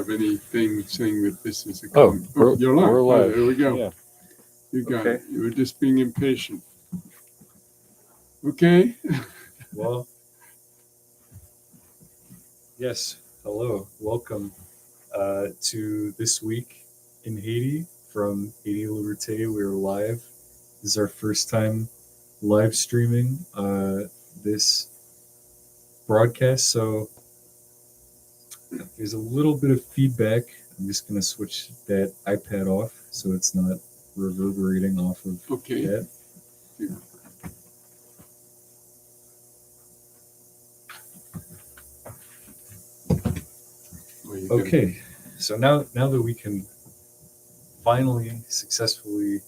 have anything saying that this is a Oh, comment. we're- You're live. we're live. There we go. Yeah. You got Okay. it. You were just being impatient. Okay. Well, yes. Hello. Welcome to This Week in Haiti from Haiti Liberté. We're live. This is our first time live streaming this broadcast. So there's a little bit of feedback. I'm just going to switch that iPad off so it's not reverberating off of Okay. that. Well, you got it. Okay, so now that we can finally successfully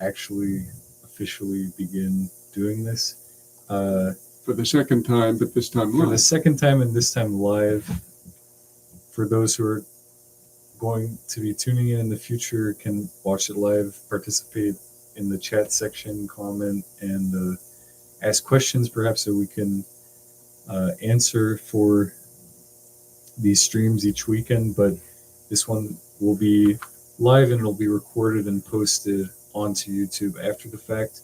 actually officially begin doing this For the second time, but this time for live. the second time and this time live, for those who are going to be tuning in the future can watch it live, participate in the chat section, comment, and ask questions perhaps that we can answer for these streams each weekend. But this one will be live and it'll be recorded and posted onto YouTube after the fact.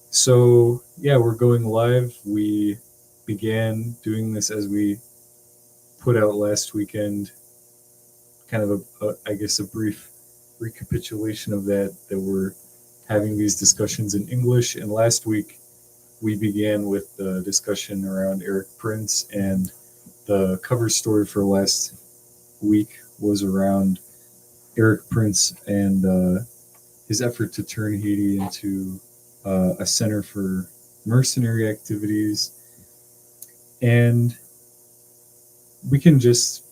So yeah, we're going live. We began doing this as we put out last weekend, kind of I guess a brief recapitulation of that we're having these discussions in English. And last week we began with the discussion around Eric Prince, and the cover story for last week was around Eric Prince and his effort to turn Haiti into a center for mercenary activities. And we can just,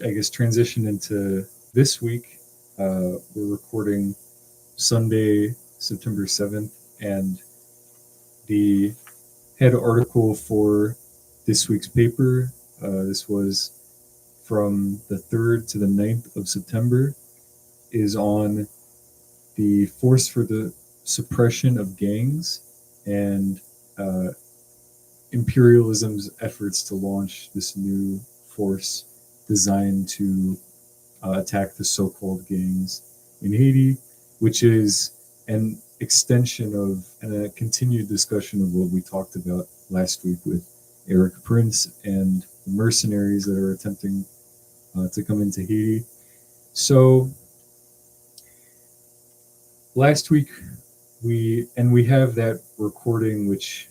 I guess, transition into this week. We're recording Sunday, September 7th, and the head article for this week's paper, this was from the 3rd to the 9th of September, is on the force for the suppression of gangs and imperialism's efforts to launch this new force designed to attack the so-called gangs in Haiti, which is an extension of and a continued discussion of what we talked about last week with Eric Prince and the mercenaries that are attempting to come into Haiti. So last week we have that recording, which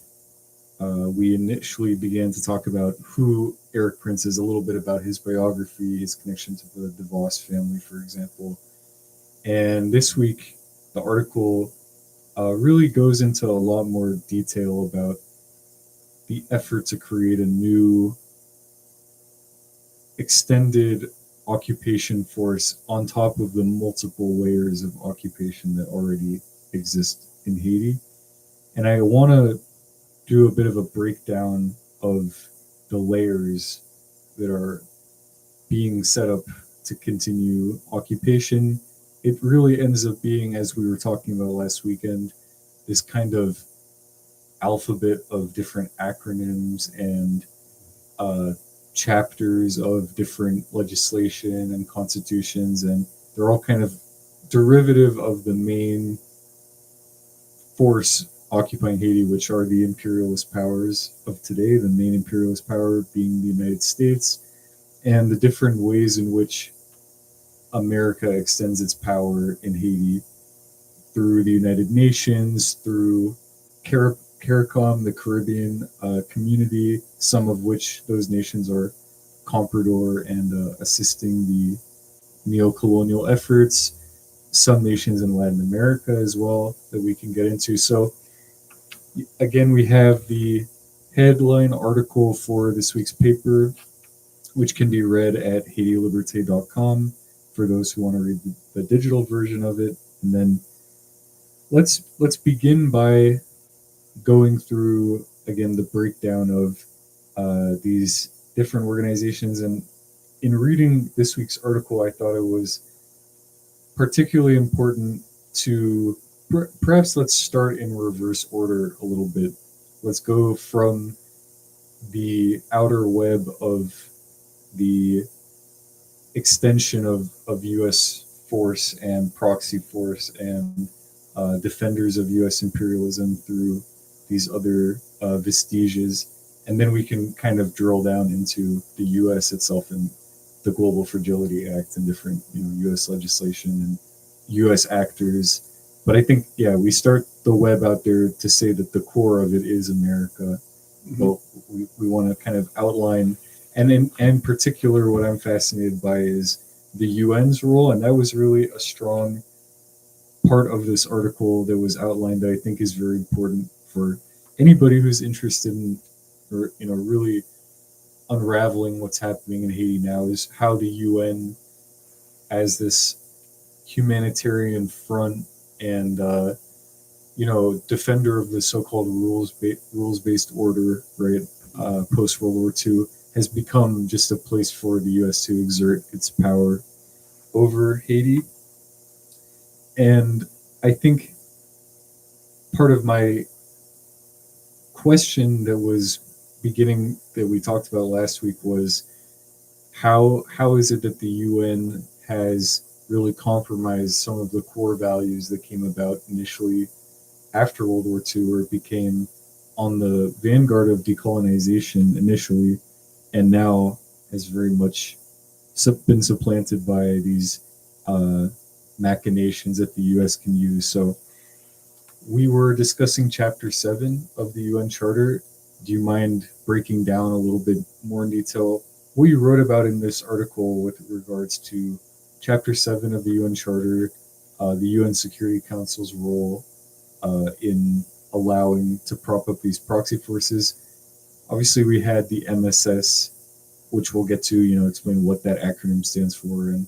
we initially began to talk about who Eric Prince is, a little bit about his biography, his connection to the DeVos family, for example. And this week, the article really goes into a lot more detail about the effort to create a new extended occupation force on top of the multiple layers of occupation that already exist in Haiti. And I want to do a bit of a breakdown of the layers that are being set up to continue occupation. It really ends up being, as we were talking about last weekend, this kind of alphabet of different acronyms and chapters of different legislation and constitutions, and they're all kind of derivative of the main force occupying Haiti, which are the imperialist powers of today, the main imperialist power being the United States, and the different ways in which America extends its power in Haiti through the United Nations, through CARICOM, the Caribbean community, some of which those nations are comprador and assisting the neo-colonial efforts, some nations in Latin America as well that we can get into. So again, we have the headline article for this week's paper, which can be read at HaitiLiberté.com for those who want to read the digital version of it. And then let's begin by going through again the breakdown of these different organizations. And in reading this week's article, I thought it was particularly important to perhaps let's start in reverse order a little bit. Let's go from the outer web of the extension of U.S. force and proxy force and defenders of U.S. imperialism through these other vestiges. And then we can kind of drill down into the U.S. itself and the Global Fragility Act and different, U.S. legislation and U.S. actors. But I think, yeah, we start the web out there to say that the core of it is America. But we want to kind of outline, and in particular, what I'm fascinated by is the UN's role, and that was really a strong part of this article that was outlined that I think is very important for anybody who's interested in, or really unraveling what's happening in Haiti now, is how the UN, as this humanitarian front and defender of the so-called rules-based order, right, post World War II, has become just a place for the U.S. to exert its power over Haiti. And I think part of my question that was beginning that we talked about last week was how is it that the UN has really compromised some of the core values that came about initially after World War II, where it became on the vanguard of decolonization initially, and now has very much been supplanted by these machinations that the U.S. can use. So we were discussing Chapter 7 of the UN Charter. Do you mind breaking down a little bit more in detail what you wrote about in this article with regards to Chapter 7 of the UN Charter, the UN Security Council's role in allowing to prop up these proxy forces? Obviously, we had the MSS, which we'll get to, explain what that acronym stands for and,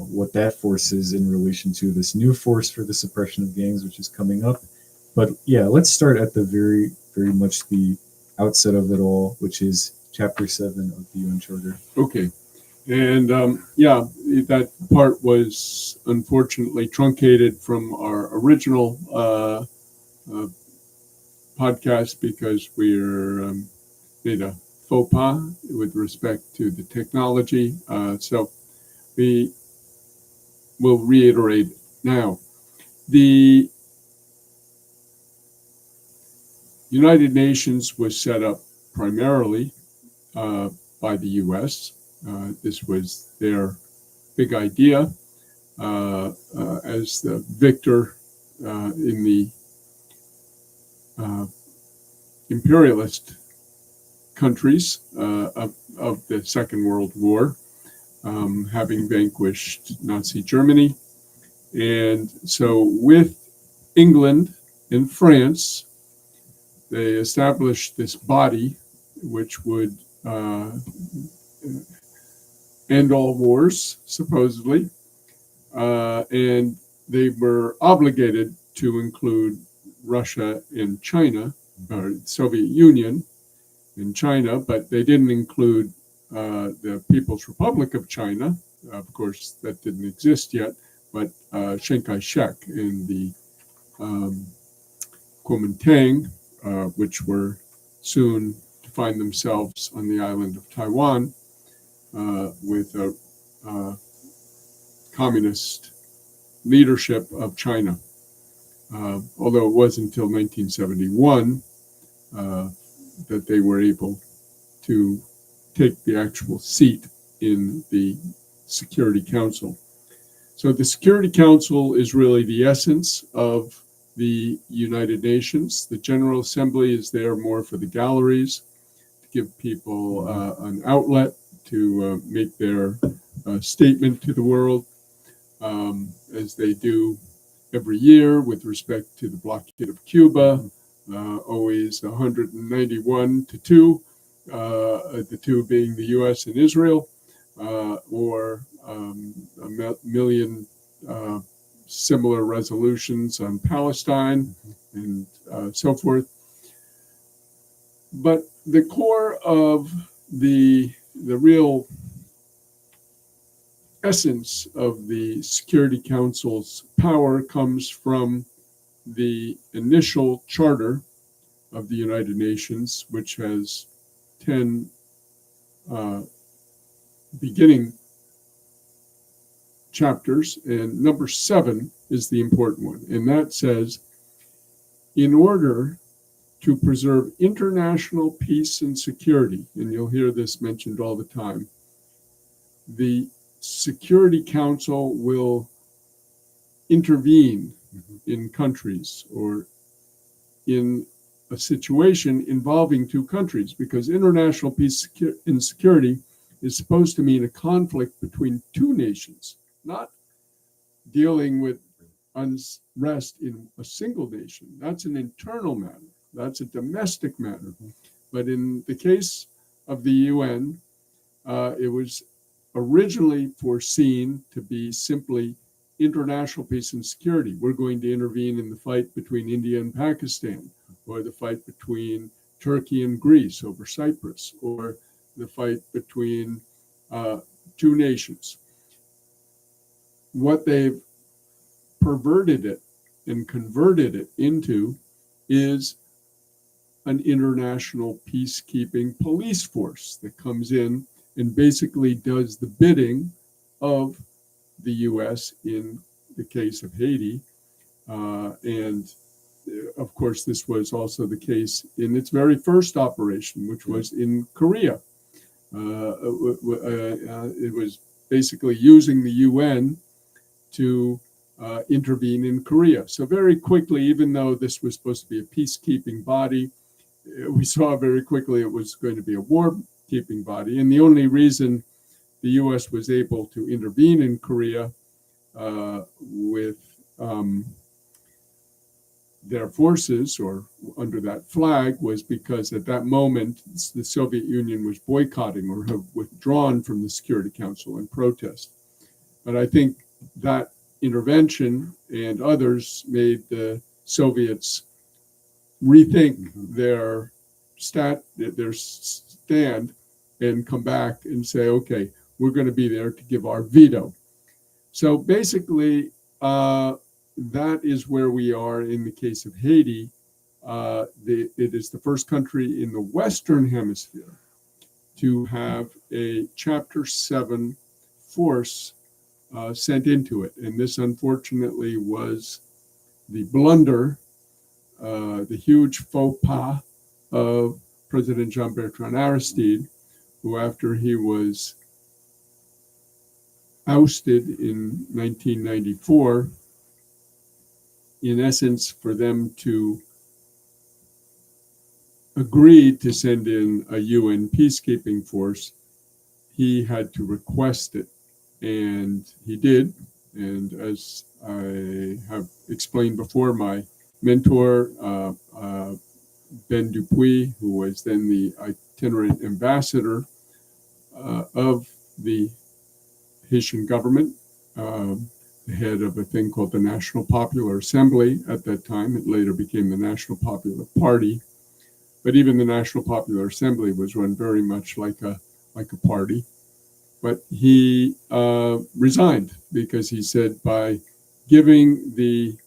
what that force is in relation to this new force for the suppression of gangs, which is coming up. But yeah, let's start at the very, very much the outset of it all, which is Chapter 7 of the UN Charter. Okay. And that part was unfortunately truncated from our original podcast because we're made a faux pas with respect to the technology. So we will reiterate now. The United Nations was set up primarily by the U.S. This was their big idea as the victor in the imperialist countries of the Second World War, having vanquished Nazi Germany. And so with England and France, they established this body which would end all wars, supposedly. And they were obligated to include Russia and China, or Soviet Union and China, but they didn't include the People's Republic of China. Of course, that didn't exist yet, but Chiang Kai-shek and the Kuomintang, which were soon to find themselves on the island of Taiwan with a communist leadership of China. Although it wasn't until 1971 that they were able to take the actual seat in the Security Council. So the Security Council is really the essence of the United Nations. The General Assembly is there more for the galleries, to give people an outlet to make their statement to the world, as they do every year with respect to the blockade of Cuba, always 191 to 2, the two being the U.S. and Israel, or a million similar resolutions on Palestine and so forth. But the core of the real essence of the Security Council's power comes from the initial charter of the United Nations, which has 10 beginning chapters, and number 7 is the important one. And that says, in order to preserve international peace and security, and you'll hear this mentioned all the time, the Security Council will intervene in countries or in a situation involving two countries, because international peace and security is supposed to mean a conflict between two nations, not dealing with unrest in a single nation. That's an internal matter. That's a domestic matter. But in the case of the UN, it was originally foreseen to be simply international peace and security. We're going to intervene in the fight between India and Pakistan, or the fight between Turkey and Greece over Cyprus, or the fight between two nations. What they've perverted it and converted it into is an international peacekeeping police force that comes in and basically does the bidding of the U.S. in the case of Haiti. And of course, this was also the case in its very first operation, which was in Korea. It was basically using the UN to intervene in Korea. So very quickly, even though this was supposed to be a peacekeeping body, we saw very quickly it was going to be a war-keeping body. And the only reason the U.S. was able to intervene in Korea with their forces, or under that flag, was because at that moment the Soviet Union was boycotting or have withdrawn from the Security Council in protest. But I think that intervention and others made the Soviets rethink their stand and come back and say, okay, we're going to be there to give our veto. So basically, that is where we are in the case of Haiti. It is the first country in the Western Hemisphere to have a Chapter 7 force sent into it. And this, unfortunately, was the blunder, the huge faux pas of President Jean-Bertrand Aristide, who, after he was ousted in 1994, in essence, for them to agree to send in a UN peacekeeping force, he had to request it. And he did. And as I have explained before, my mentor, Ben Dupuy, who was then the itinerant ambassador of the Haitian government, the head of a thing called the National Popular Assembly at that time. It later became the National Popular Party. But even the National Popular Assembly was run very much like a party. But he resigned because he said, by giving the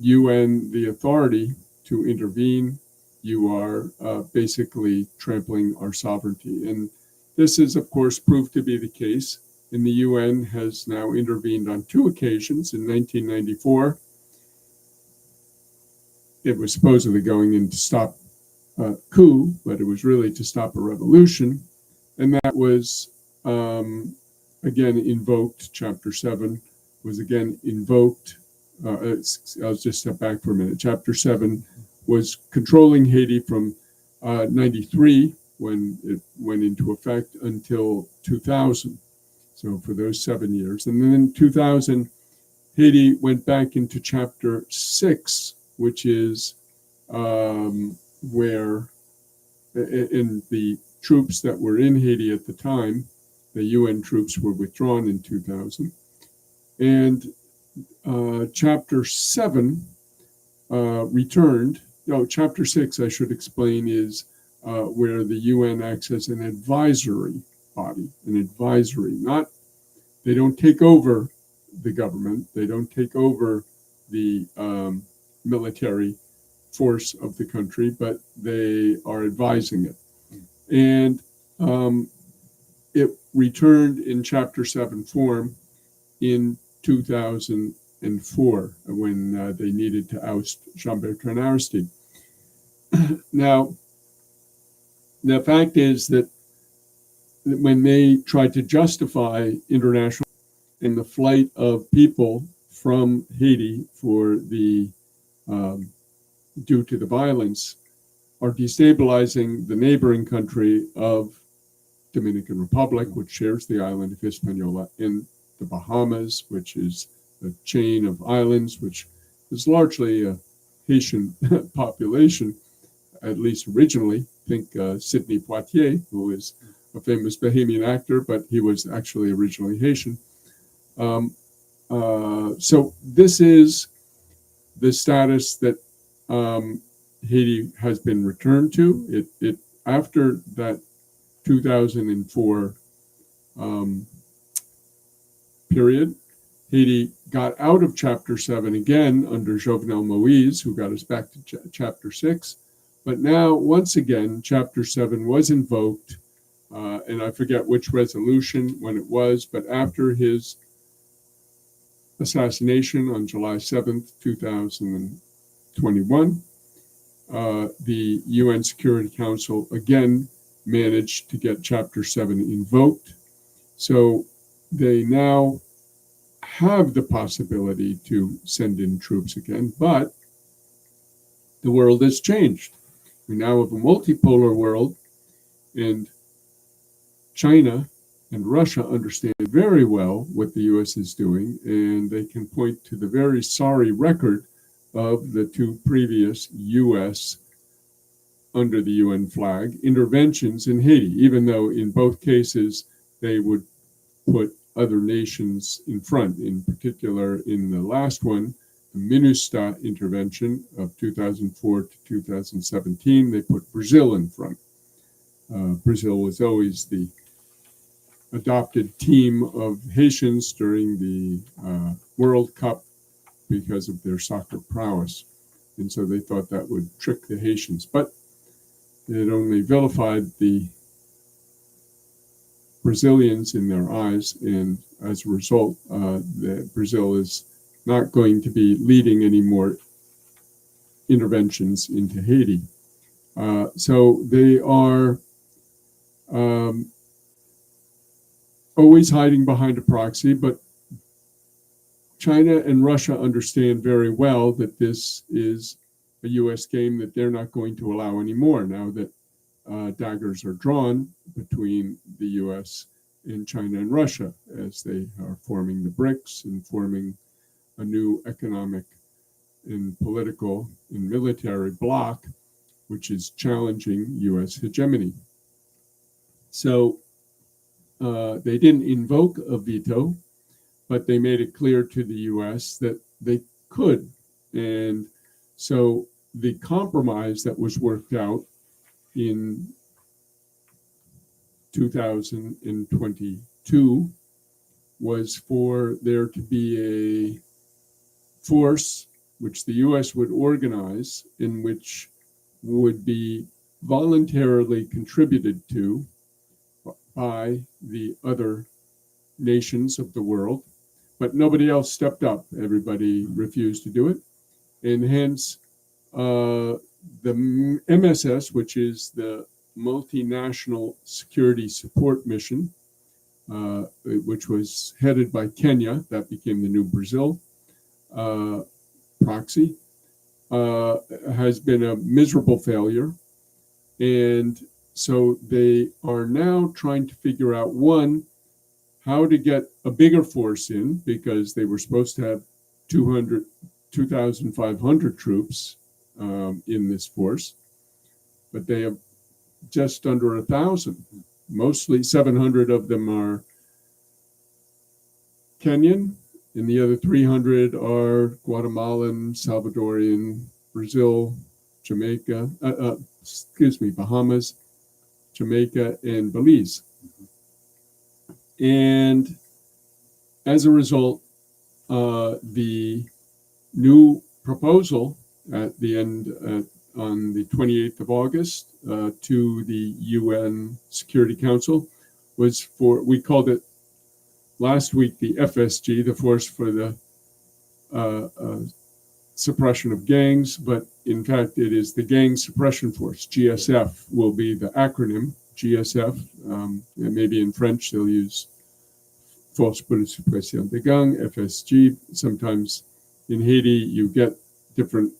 UN the authority to intervene, you are basically trampling our sovereignty. And this is, of course, proved to be the case. And the UN has now intervened on 2 occasions. In 1994, it was supposedly going in to stop a coup, but it was really to stop a revolution. And that was again invoked. Chapter 7 was again invoked. I'll just step back for a minute. Chapter 7 was controlling Haiti from 93, when it went into effect, until 2000. So for those 7 years. And then in 2000, Haiti went back into Chapter 6, which is where in the troops that were in Haiti at the time, the UN troops were withdrawn in 2000. And Chapter 7 returned. No, Chapter 6, I should explain, is where the UN acts as an advisory body, an advisory, they don't take over the government, they don't take over the military force of the country, but they are advising it. And it returned in Chapter 7 form in 2004 when they needed to oust Jean-Bertrand Aristide. Now, the fact is that when they tried to justify international and the flight of people from Haiti for the due to the violence, are destabilizing the neighboring country of Dominican Republic, which shares the island of Hispaniola, and the Bahamas, which is a chain of islands, which is largely a Haitian population, at least originally. Think Sidney Poitier, who is a famous Bahamian actor, but he was actually originally Haitian. So this is the status that Haiti has been returned to. It after that 2004 period, Haiti got out of Chapter 7 again under Jovenel Moïse, who got us back to Chapter 6. But now, once again, Chapter 7 was invoked, and I forget which resolution when it was, but after his assassination on July 7th, 2021, the UN Security Council again managed to get Chapter 7 invoked. So they now have the possibility to send in troops again, but the world has changed. We now have a multipolar world, and China and Russia understand very well what the U.S. is doing, and they can point to the very sorry record of the two previous U.S. under the UN flag interventions in Haiti, even though in both cases they would put other nations in front. In particular, in the last one, the MINUSTAH intervention of 2004 to 2017, they put Brazil in front. Brazil was always the adopted team of Haitians during the World Cup because of their soccer prowess. And so they thought that would trick the Haitians. But it only vilified the Brazilians in their eyes. And as a result, Brazil is not going to be leading any more interventions into Haiti. So they are always hiding behind a proxy, but China and Russia understand very well that this is a U.S. game that they're not going to allow anymore now that daggers are drawn between the U.S. and China and Russia as they are forming the BRICS and forming a new economic and political and military bloc, which is challenging U.S. hegemony. So they didn't invoke a veto, but they made it clear to the U.S. that they could. And so the compromise that was worked out in 2022 was for there to be a force which the U.S. would organize, in which would be voluntarily contributed to by the other nations of the world, but nobody else stepped up. Everybody refused to do it. And hence, the MSS, which is the Multinational Security Support Mission, which was headed by Kenya, that became the new Brazil proxy, has been a miserable failure. And so they are now trying to figure out, one, how to get a bigger force in, because they were supposed to have 2,500 troops in this force, but they have just under 1,000. Mostly 700 of them are Kenyan, and the other 300 are Guatemalan, Salvadorian, Brazil, Jamaica, Bahamas, Jamaica, and Belize. And as a result, the new proposal at the end, on the 28th of August, to the UN Security Council was for, we called it last week the FSG, the Force for the Suppression of Gangs, but in fact it is the Gang Suppression Force, GSF will be the acronym, GSF, and maybe in French they'll use Force pour la Suppression des Gangs, FSG. Sometimes in Haiti you get different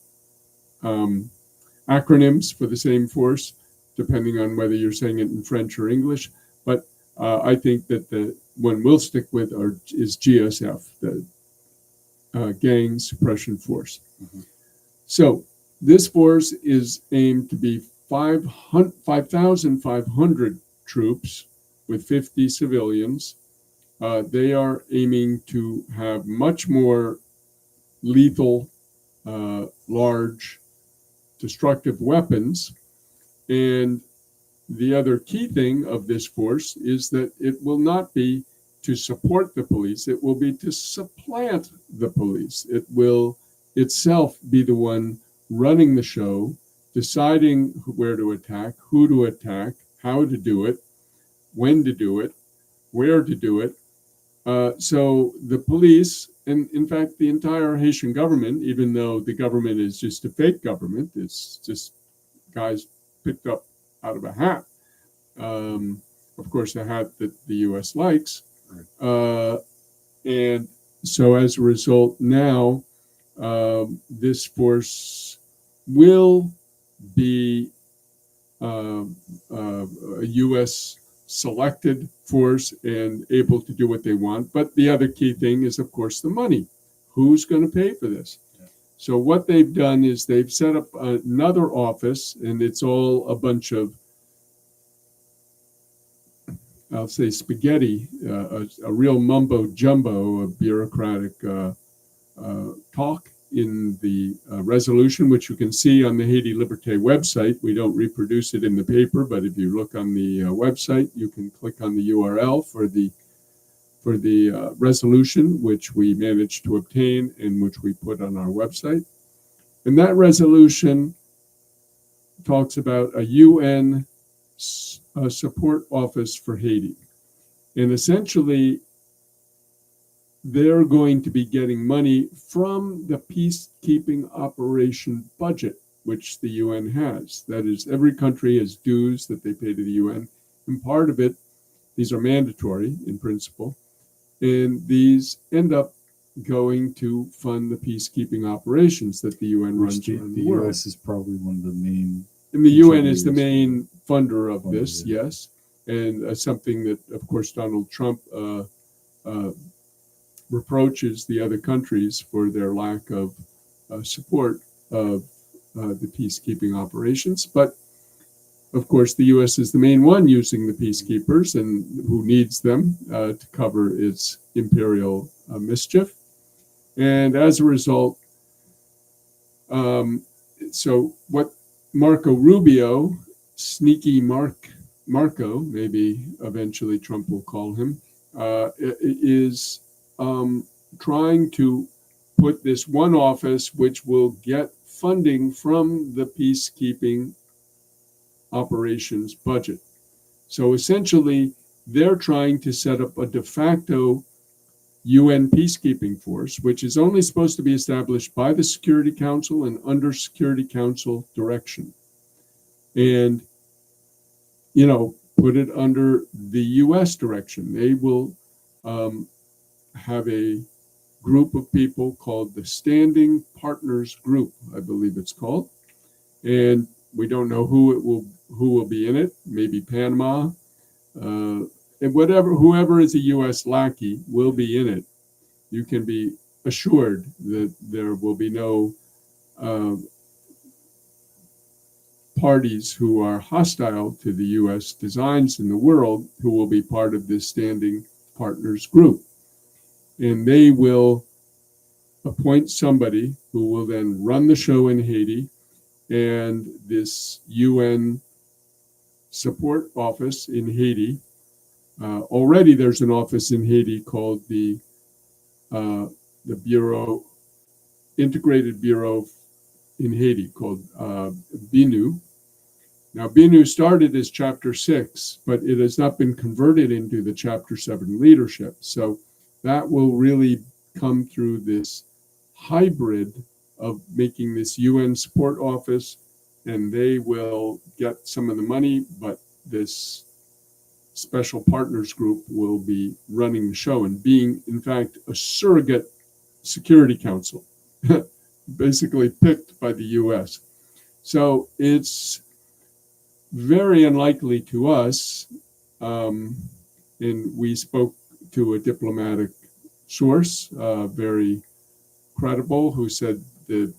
acronyms for the same force, depending on whether you're saying it in French or English. But I think that the one we'll stick with is GSF, the Gang Suppression Force. Mm-hmm. So this force is aimed to be 5,500 troops with 50 civilians. They are aiming to have much more lethal, large, destructive weapons. And the other key thing of this force is that it will not be to support the police, it will be to supplant the police. It will itself be the one running the show, deciding where to attack, who to attack, how to do it, when to do it, where to do it. So the police, and in fact the entire Haitian government, even though the government is just a fake government, it's just guys picked up out of a hat. Of course, a hat that the U.S. likes. And so as a result, now this force will be a U.S. selected force and able to do what they want. But the other key thing is, of course, the money. Who's going to pay for this? Yeah. So what they've done is they've set up another office, and it's all a bunch of, I'll say, spaghetti, a real mumbo jumbo of bureaucratic talk in the resolution, which you can see on the Haiti Liberté website. We don't reproduce it in the paper, but if you look on the website, you can click on the URL for the resolution, which we managed to obtain and which we put on our website. And that resolution talks about a UN support office for Haiti. And essentially, they're going to be getting money from the peacekeeping operation budget, which the UN has. That is, every country has dues that they pay to the UN. And part of it, these are mandatory in principle, and these end up going to fund the peacekeeping operations that the UN runs around the world. The US is probably one of the main. And the UN is the main funder of this, yes. And something that, of course, Donald Trump reproaches the other countries for their lack of support of the peacekeeping operations. But, of course, the U.S. is the main one using the peacekeepers and who needs them to cover its imperial mischief. And as a result, so what Marco Rubio, sneaky Marco, maybe eventually Trump will call him, is trying to put this one office which will get funding from the peacekeeping operations budget. So essentially, they're trying to set up a de facto UN peacekeeping force, which is only supposed to be established by the Security Council and under Security Council direction. And, you know, put it under the US direction. They will have a group of people called the Standing Partners Group, I believe it's called. And we don't know who will be in it, maybe Panama. And whoever is a U.S. lackey will be in it. You can be assured that there will be no parties who are hostile to the U.S. designs in the world who will be part of this Standing Partners Group. And they will appoint somebody who will then run the show in Haiti, and this UN support office in Haiti. Already there's an office in Haiti called the Bureau, Integrated Bureau in Haiti called BINU. Now, BINU started as Chapter 6, but it has not been converted into the Chapter 7 leadership. So that will really come through this hybrid of making this UN support office, and they will get some of the money, but this special partners group will be running the show and being, in fact, a surrogate Security Council, basically picked by the US. So it's very unlikely to us, and we spoke to a diplomatic source, very credible, who said the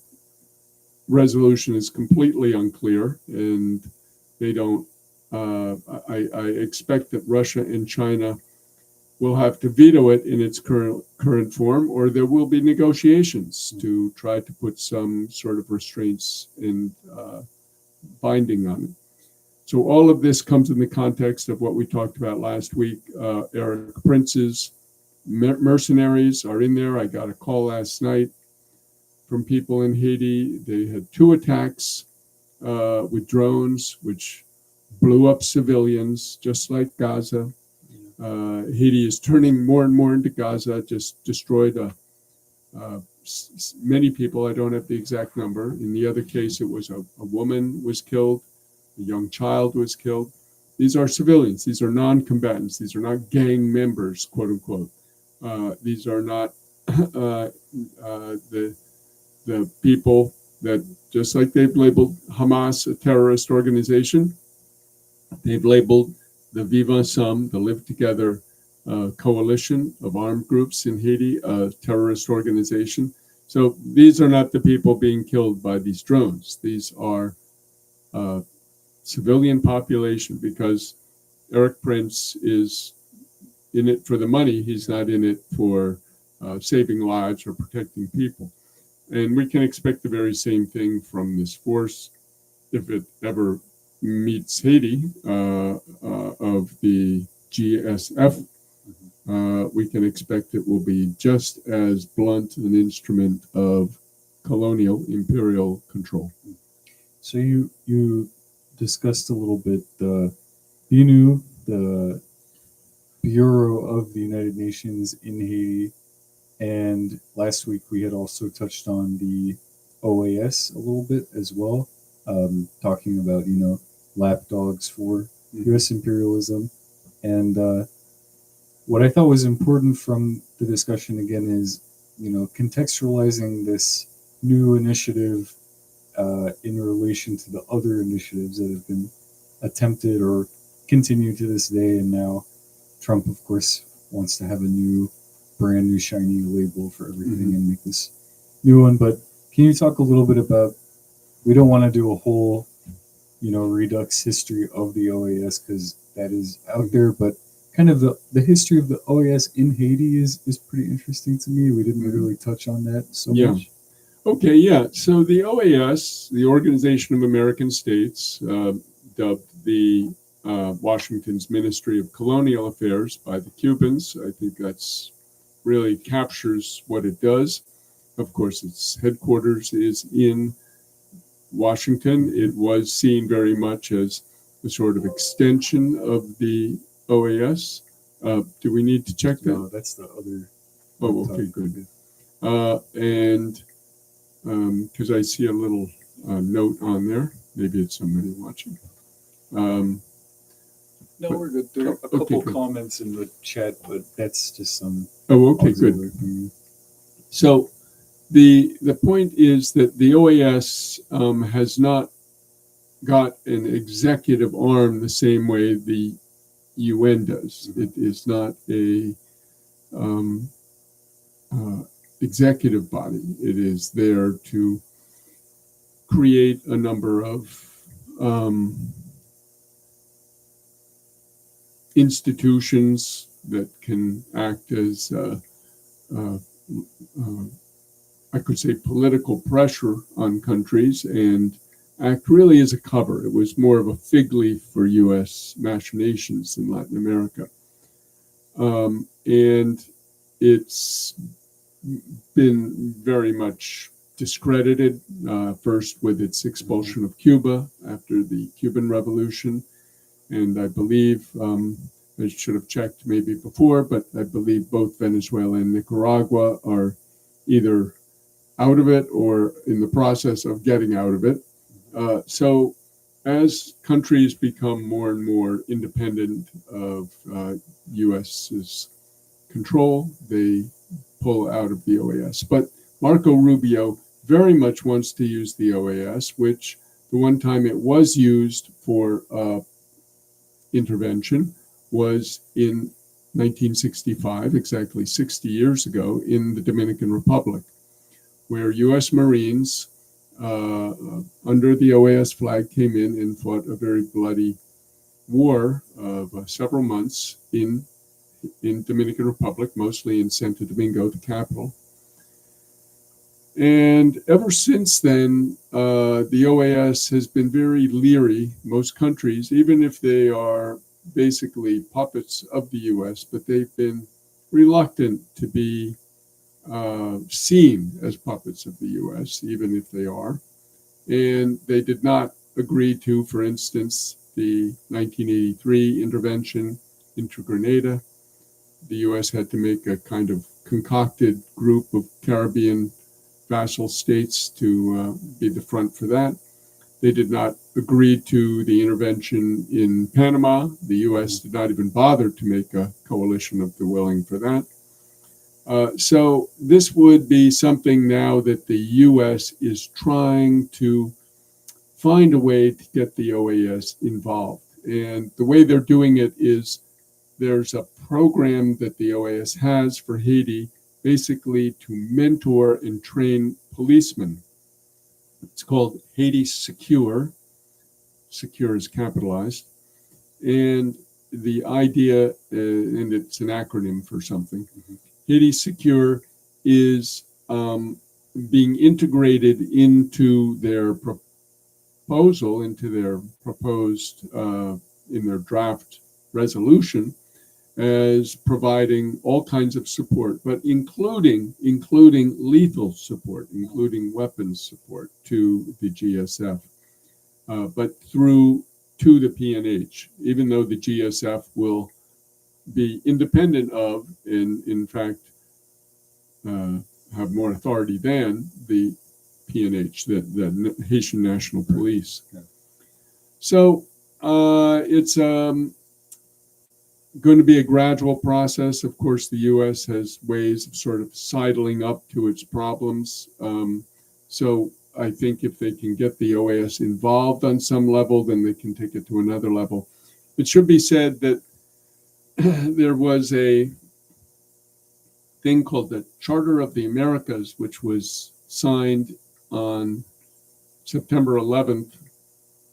resolution is completely unclear, and they don't. I expect that Russia and China will have to veto it in its current form, or there will be negotiations to try to put some sort of restraints and binding on it. So all of this comes in the context of what we talked about last week. Eric Prince's mercenaries are in there. I got a call last night from people in Haiti. They had 2 attacks with drones, which blew up civilians, just like Gaza. Haiti is turning more and more into Gaza, just destroyed many people. I don't have the exact number. In the other case, it was a woman was killed, a young child was killed. These are civilians. These are non-combatants. These are not gang members, quote unquote. These are not the people that, just like they've labeled Hamas a terrorist organization, they've labeled the Vivre Ensemble, the Live Together coalition of armed groups in Haiti, a terrorist organization. So these are not the people being killed by these drones. These are civilian population, because Eric Prince is in it for the money. He's not in it for saving lives or protecting people. And we can expect the very same thing from this force if it ever meets Haiti of the GSF. We can expect it will be just as blunt an instrument of colonial imperial control. So you discussed a little bit the BNU, the Bureau of the United Nations in Haiti, and last week we had also touched on the OAS a little bit as well, talking about lapdogs for U.S. imperialism. And what I thought was important from the discussion again is contextualizing this new initiative in relation to the other initiatives that have been attempted or continue to this day. And now Trump, of course, wants to have a brand new shiny label for everything and make this new one. But can you talk a little bit about, we don't want to do a whole, redux history of the OAS because that is out there, but kind of the history of the OAS in Haiti is pretty interesting to me. We didn't really touch on that so much. Okay, yeah. So the OAS, the Organization of American States, dubbed the Washington's Ministry of Colonial Affairs by the Cubans. I think that's really captures what it does. Of course, its headquarters is in Washington. It was seen very much as a sort of extension of the OAS. Do we need to check that? No, that's the other. Oh, okay, good. And because I see a little note on there. Maybe it's somebody watching. No, we're good. There are a couple comments in the chat, but that's just some. Oh, okay, good. So the point is that the OAS has not got an executive arm the same way the UN does. It is not a executive body. It is there to create a number of institutions that can act as, I could say, political pressure on countries and act really as a cover. It was more of a fig leaf for U.S. machinations in Latin America. And it's been very much discredited, first with its expulsion of Cuba after the Cuban Revolution. And I believe, I should have checked maybe before, but I believe both Venezuela and Nicaragua are either out of it or in the process of getting out of it. So as countries become more and more independent of U.S.'s control, they pull out of the OAS. But Marco Rubio very much wants to use the OAS, which the one time it was used for intervention was in 1965, exactly 60 years ago, in the Dominican Republic, where U.S. Marines under the OAS flag came in and fought a very bloody war of several months in Dominican Republic, mostly in Santo Domingo, the capital. And ever since then, the OAS has been very leery, most countries, even if they are basically puppets of the U.S., but they've been reluctant to be seen as puppets of the U.S., even if they are. And they did not agree to, for instance, the 1983 intervention into Grenada. The U.S. had to make a kind of concocted group of Caribbean vassal states to be the front for that. They did not agree to the intervention in Panama. The U.S. did not even bother to make a coalition of the willing for that. So this would be something now that the U.S. is trying to find a way to get the OAS involved. And the way they're doing it is there's a program that the OAS has for Haiti, basically to mentor and train policemen. It's called Haiti Secure. Secure is capitalized. And the idea, and it's an acronym for something, Haiti Secure is being integrated into their proposal, into their proposed, in their draft resolution, as providing all kinds of support, but including lethal support, including weapons support to the GSF, but through to the PNH, even though the GSF will be independent of, and in fact have more authority than the PNH, the Haitian National Police. So it's going to be a gradual process. Of course, the U.S. has ways of sort of sidling up to its problems. So I think if they can get the OAS involved on some level, then they can take it to another level. It should be said that there was a thing called the Charter of the Americas, which was signed on September 11th,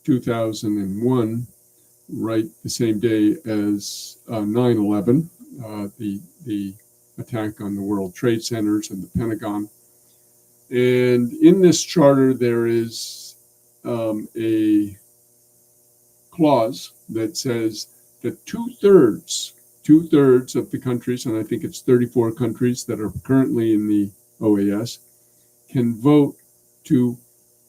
2001, right the same day as 9/11, the attack on the World Trade Centers and the Pentagon. And in this charter, there is a clause that says that two-thirds of the countries, and I think it's 34 countries that are currently in the OAS, can vote to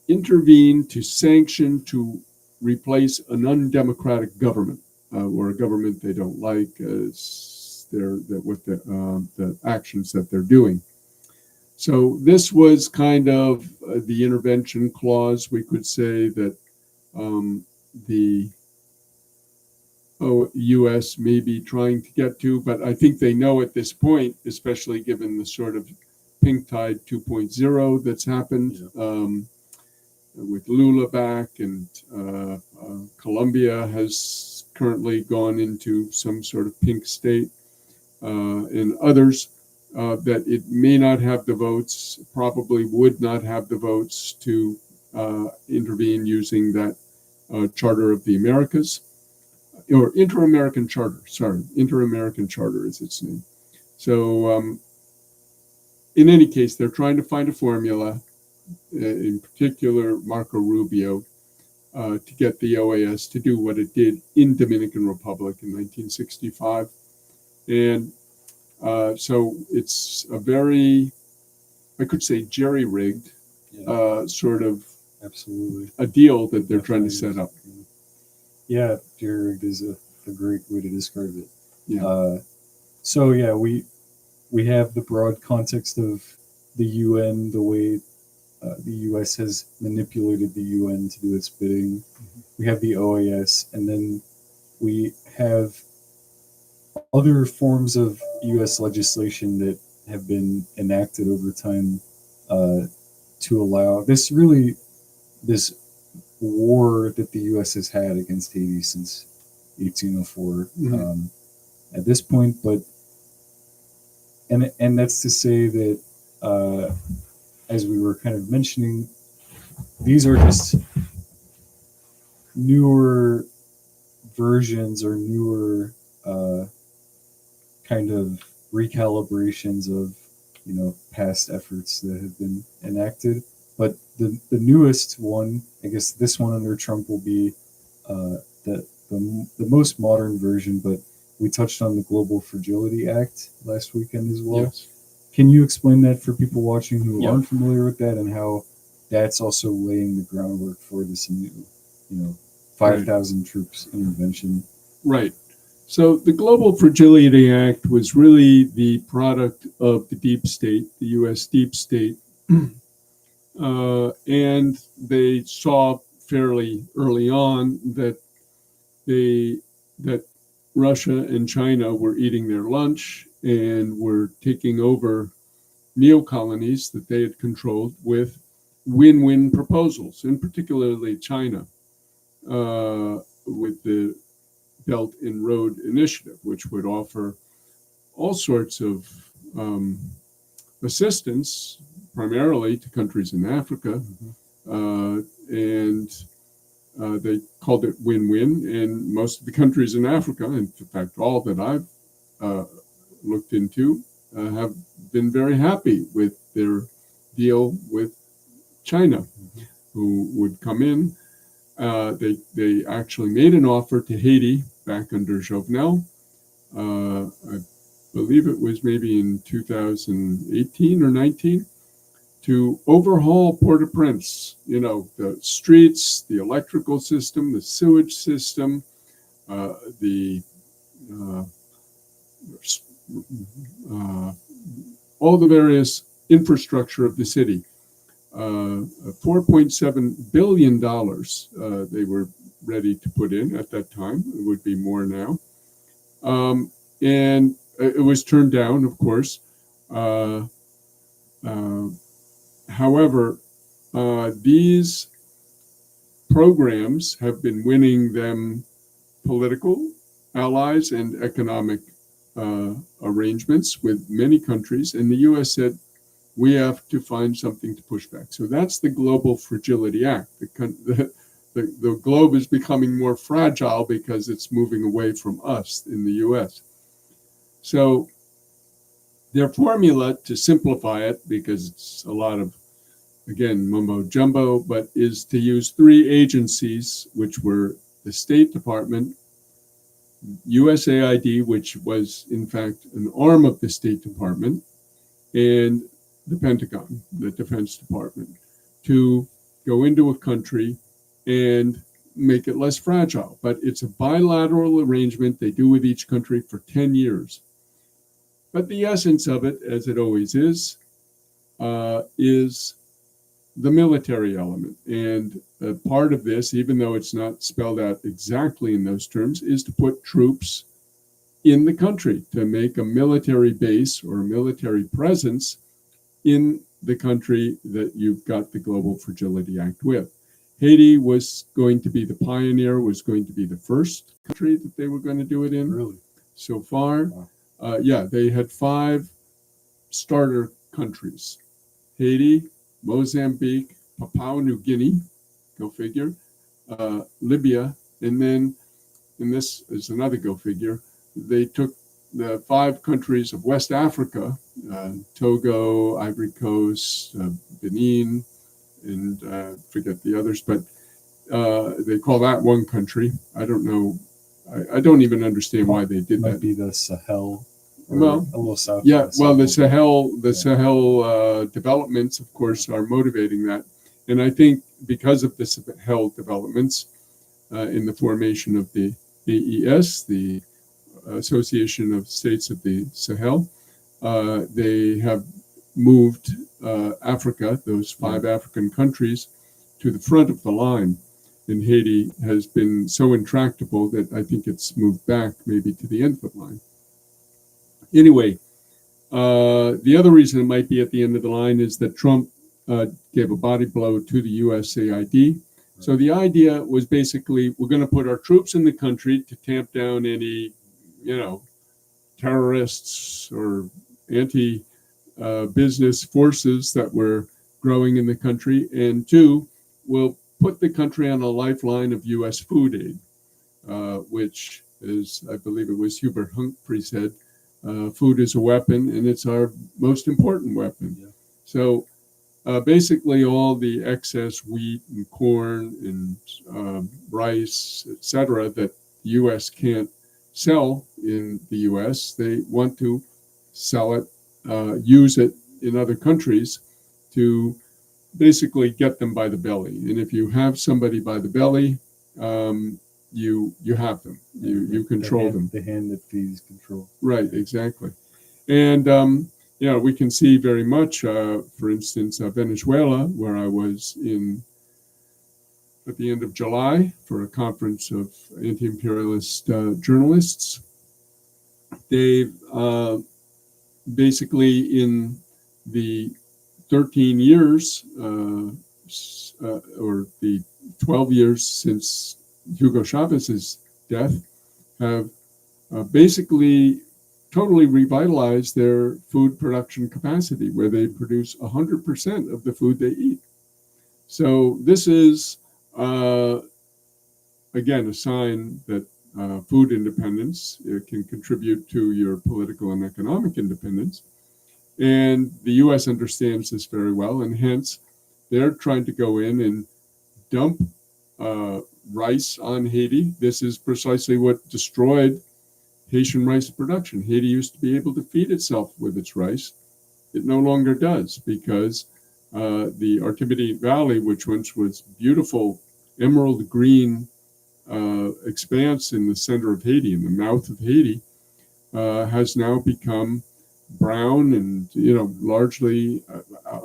intervene, to sanction, to replace an undemocratic government or a government they don't like with the actions that they're doing. So this was kind of the intervention clause. We could say that the U.S. may be trying to get to, but I think they know at this point, especially given the sort of pink tide 2.0 that's happened. With Lula back, and Colombia has currently gone into some sort of pink state, and others, that it may not have the votes, probably would not have the votes to intervene using that Charter of the Americas, or Inter-American Charter, Inter-American Charter is its name. So in any case, they're trying to find a formula, in particular Marco Rubio, to get the OAS to do what it did in Dominican Republic in 1965. And so it's a very, I could say, jerry-rigged sort of absolutely a deal that they're trying to set up. Yeah, jerry-rigged is a great way to describe it. Yeah. So yeah, we have the broad context of the UN, the way the U.S. has manipulated the UN to do its bidding. We have the OAS, and then we have other forms of U.S. legislation that have been enacted over time to allow this war that the U.S. has had against Haiti since 1804 at this point, but and that's to say that as we were kind of mentioning, these are just newer versions or newer kind of recalibrations of past efforts that have been enacted. But the newest one, I guess this one under Trump will be the most modern version, but we touched on the Global Fragility Act last weekend as well. Yes. Can you explain that for people watching who Yeah. aren't familiar with that, and how that's also laying the groundwork for this new, 5,000 troops intervention? Right. So the Global Fragility Act was really the product of the deep state, the U.S. deep state. And they saw fairly early on that that Russia and China were eating their lunch and were taking over neo-colonies that they had controlled with win-win proposals, and particularly China, with the Belt and Road Initiative, which would offer all sorts of assistance, primarily to countries in Africa, and they called it win-win. And most of the countries in Africa, in fact, all that I've looked into, have been very happy with their deal with China, who would come in. They actually made an offer to Haiti back under Jovenel. I believe it was maybe in 2018 or 19, to overhaul Port-au-Prince, the streets, the electrical system, the sewage system, all the various infrastructure of the city. $4.7 billion they were ready to put in at that time. It would be more now. And it was turned down, of course. However, these programs have been winning them political allies and economic arrangements with many countries. And the U.S. said, we have to find something to push back. So that's the Global Fragility Act. The globe is becoming more fragile because it's moving away from us in the U.S. So their formula, to simplify it, because it's a lot of, again, mumbo jumbo, but is to use three agencies, which were the State Department, USAID, which was in fact an arm of the State Department, and the Pentagon, the Defense Department, to go into a country and make it less fragile. But it's a bilateral arrangement they do with each country for 10 years. But the essence of it, as it always is the military element. And part of this, even though it's not spelled out exactly in those terms, is to put troops in the country, to make a military base or a military presence in the country that you've got the Global Fragility Act with. Haiti was going to be the pioneer, was going to be the first country that they were going to do it in. Really? So far, wow. They had 5 starter countries: Haiti, Mozambique, Papua New Guinea, go figure, Libya, and then, and this is another go figure, they took the 5 countries of West Africa, Togo, Ivory Coast, Benin, and forget the others, but they call that one country. I don't know. I don't even understand why they did that. Might be the Sahel. Well, a little south. yeah. Well, the Sahel developments, of course, are motivating that, and I think because of the Sahel developments in the formation of the AES, the Association of States of the Sahel. They have moved Africa, those 5 African countries, to the front of the line. And Haiti has been so intractable that I think it's moved back maybe to the end of the line. Anyway, the other reason it might be at the end of the line is that Trump gave a body blow to the USAID. So the idea was basically, we're going to put our troops in the country to tamp down any, terrorists or anti-business forces that were growing in the country. And 2, we'll put the country on a lifeline of U.S. food aid, which is, I believe it was Hubert Humphrey said, food is a weapon, and it's our most important weapon. Yeah. So basically all the excess wheat and corn and rice, etc., that the U.S. can't sell in the U.S., they want to sell it, use it in other countries to basically get them by the belly. And if you have somebody by the belly, you have them. You control them. The hand that feeds control. Right, exactly. And we can see very much, for instance, Venezuela, where I was at the end of July for a conference of anti-imperialist journalists. They've basically, in the 13 years or the 12 years since Hugo Chavez's death, have basically totally revitalized their food production capacity, where they produce 100% of the food they eat. So this is, again, a sign that food independence can contribute to your political and economic independence. And the U.S. understands this very well, and hence they're trying to go in and dump rice on Haiti. This is precisely what destroyed Haitian rice production. Haiti used to be able to feed itself with its rice. It no longer does, because the Artibonite Valley, which once was beautiful emerald green expanse in the center of Haiti, in the mouth of Haiti, has now become brown and largely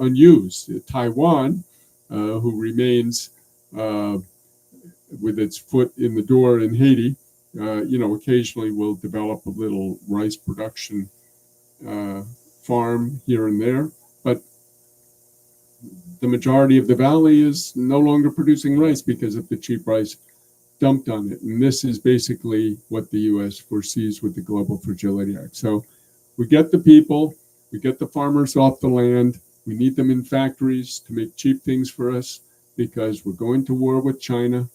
unused. Taiwan, who remains with its foot in the door in Haiti, occasionally will develop a little rice production farm here and there, but the majority of the valley is no longer producing rice because of the cheap rice dumped on it. And this is basically what the U.S. foresees with the Global Fragility Act. So we get the people, we get the farmers off the land, we need them in factories to make cheap things for us, because we're going to war with China.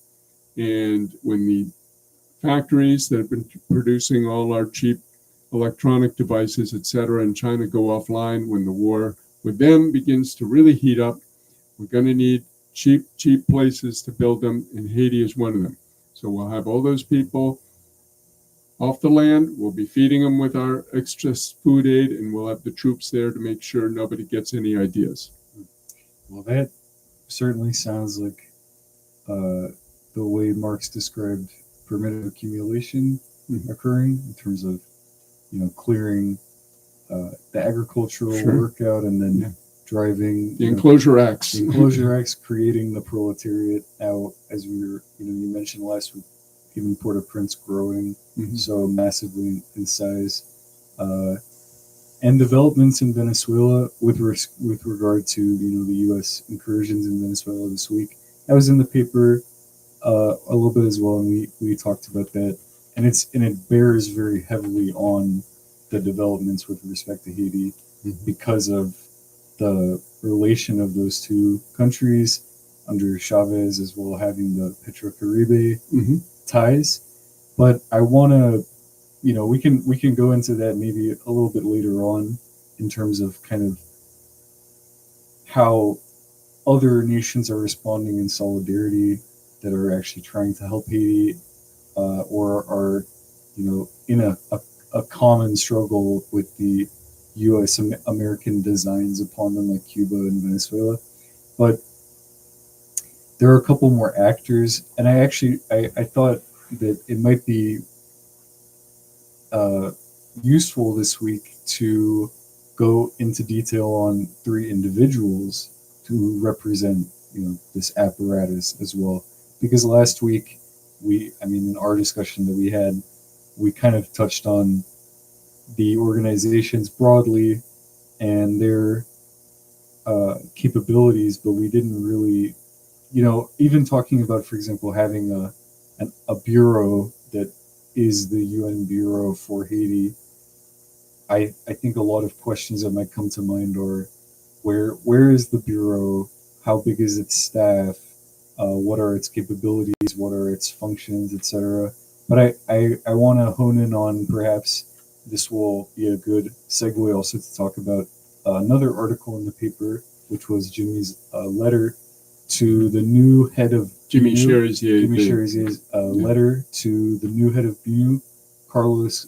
And when the factories that have been producing all our cheap electronic devices, etc., in China go offline, when the war with them begins to really heat up, we're going to need cheap places to build them, and Haiti is one of them. So we'll have all those people off the land, we'll be feeding them with our extra food aid, and we'll have the troops there to make sure nobody gets any ideas. Well, that certainly sounds like the way Marx described primitive accumulation occurring, in terms of clearing the agricultural workout, and then driving the Enclosure Acts. The Enclosure Acts creating the proletariat out, as we were, you mentioned last week, even Port-au-Prince growing so massively in size, and developments in Venezuela with regard to the U.S. incursions in Venezuela this week. I was in the paper a little bit as well, and we talked about that, and it bears very heavily on the developments with respect to Haiti, because of the relation of those two countries under Chavez, as well having the Petro-Caribe ties. But I want to, we can go into that maybe a little bit later on, in terms of kind of how other nations are responding in solidarity, that are actually trying to help Haiti, or are, in a common struggle with the U.S. American designs upon them, like Cuba and Venezuela. But there are a couple more actors, and I thought that it might be useful this week to go into detail on three individuals to represent, this apparatus as well. Because last week in our discussion that we had, we kind of touched on the organizations broadly and their capabilities, but we didn't really, even talking about, for example, having a bureau that is the UN Bureau for Haiti. I think a lot of questions that might come to mind are where is the bureau? How big is its staff? What are its capabilities? What are its functions, etc. But I want to hone in on, perhaps this will be a good segue also to talk about another article in the paper, which was Jimmy's letter to the new head of Jimmy Sherisier. Sherisier's letter to the new head of BNU, Carlos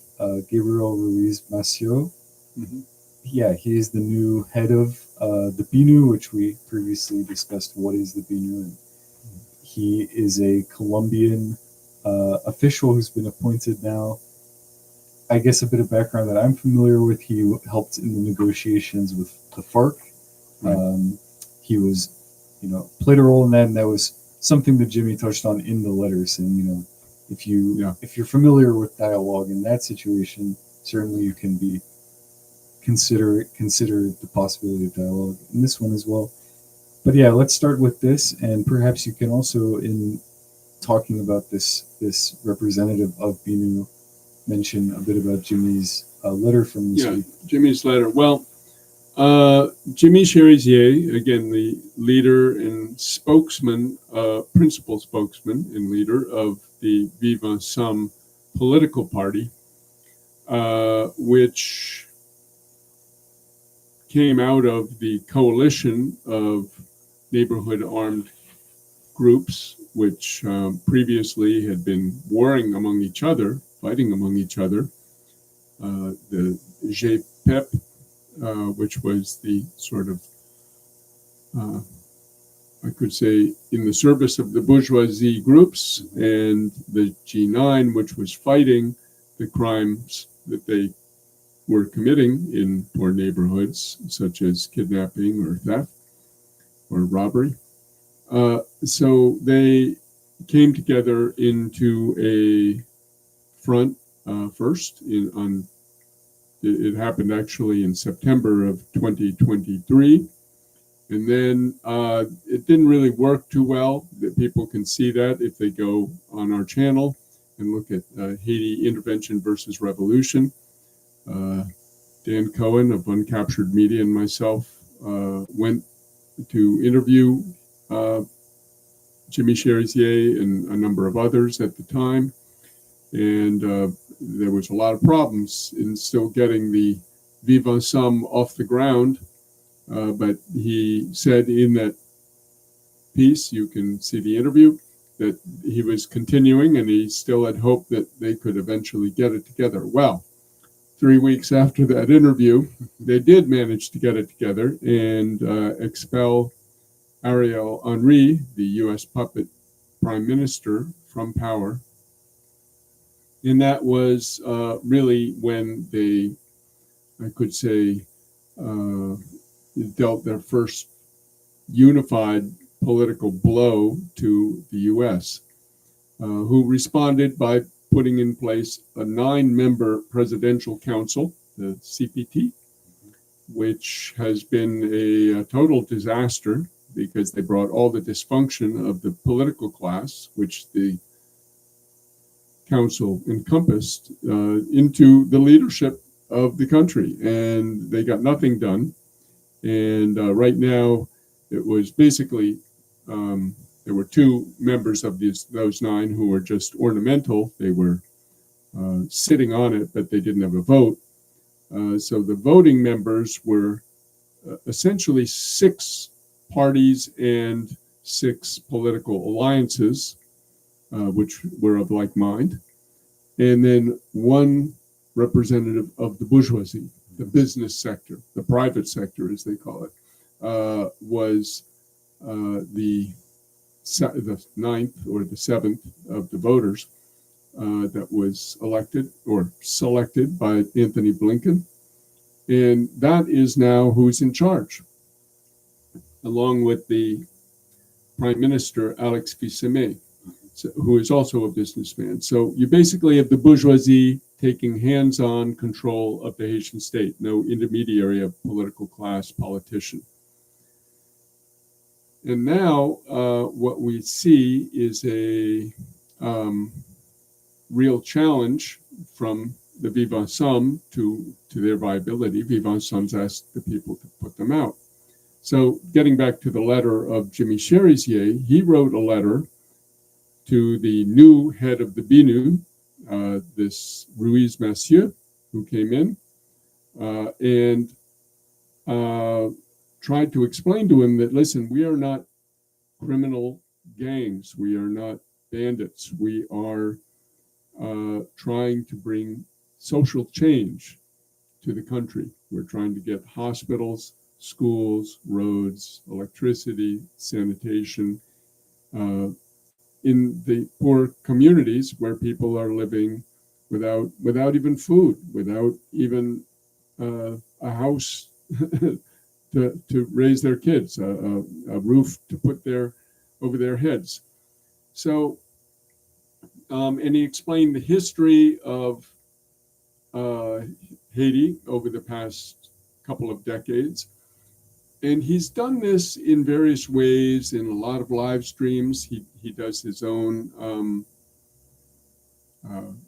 Gabriel Ruiz Macio. Mm-hmm. Yeah, he is the new head of the BNU, which we previously discussed. What is the BNU? And he is a Colombian official who's been appointed now. I guess a bit of background that I'm familiar with: he helped in the negotiations with the FARC. Right. He was, played a role in that, and that was something that Jimmy touched on in the letter, saying, if you're familiar with dialogue in that situation, certainly you can be consider the possibility of dialogue in this one as well. But yeah, let's start with this, and perhaps you can also, in talking about this representative of BNU, mention a bit about Jimmy's letter from this week. Jimmy's letter. Well, Jimmy Sherisier, again, the leader and spokesman, principal spokesman and leader of the Vive Ensemble political party, which came out of the coalition of neighborhood armed groups, which previously had been warring among each other, fighting among each other. The Sept, which was the sort of, I could say, in the service of the bourgeoisie groups, and the G9, which was fighting the crimes that they were committing in poor neighborhoods, such as kidnapping or theft or robbery. So they came together into a front first. It happened actually in September of 2023. And then it didn't really work too well. That people can see that if they go on our channel and look at Haiti Intervention versus Revolution. Dan Cohen of Uncaptured Media and myself went to interview Jimmy Sherisier and a number of others at the time. And there was a lot of problems in still getting the Vive Ensemble off the ground. But he said in that piece, you can see the interview, that he was continuing and he still had hope that they could eventually get it together. Well, 3 weeks after that interview, they did manage to get it together and expel Ariel Henry, the U.S. puppet prime minister, from power. And that was really when they, I could say, dealt their first unified political blow to the U.S., who responded by putting in place a 9-member presidential council, the CPT, which has been a total disaster because they brought all the dysfunction of the political class, which the council encompassed, into the leadership of the country, and they got nothing done. And right now, it was basically there were 2 members of those 9 who were just ornamental. They were sitting on it, but they didn't have a vote. So the voting members were essentially 6 parties and 6 political alliances, which were of like mind, and then 1 representative of the bourgeoisie, the business sector, the private sector, as they call it, was the 9th or the 7th of the voters. that was elected or selected by Anthony Blinken. And that is now who's in charge, along with the Prime Minister, Alex Fils-Aimé, who is also a businessman. So you basically have the bourgeoisie taking hands-on control of the Haitian state, no intermediary of political class politician. And now what we see is a real challenge from the Vivre Ensemble to their viability. Vivre Ensemble's asked the people to put them out. So getting back to the letter of Jimmy Sherisier, he wrote a letter to the new head of the BINU, this Ruiz Massieu, who came in, and tried to explain to him that, listen, we are not criminal gangs. We are not bandits. We are trying to bring social change to the country. We're trying to get hospitals, schools, roads, electricity, sanitation in the poor communities where people are living without even food, without even a house to raise their kids, a roof to put over their heads. So, and he explained the history of Haiti over the past couple of decades. And he's done this in various ways in a lot of live streams. He does his own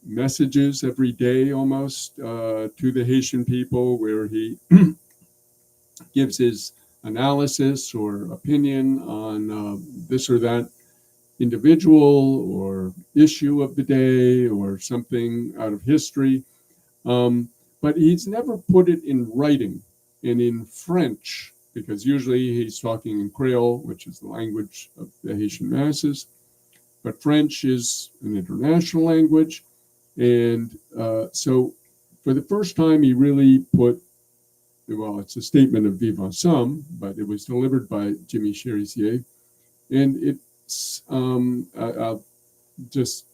messages every day almost to the Haitian people, where he gives his analysis or opinion on this or that individual or issue of the day or something out of history. But he's never put it in writing and in French, because usually he's talking in Creole, which is the language of the Haitian masses. But French is an international language. And so for the first time, he really put, well, it's a statement of Vivre Ensemble, but it was delivered by Jimmy Sherisier. And it's, I'll just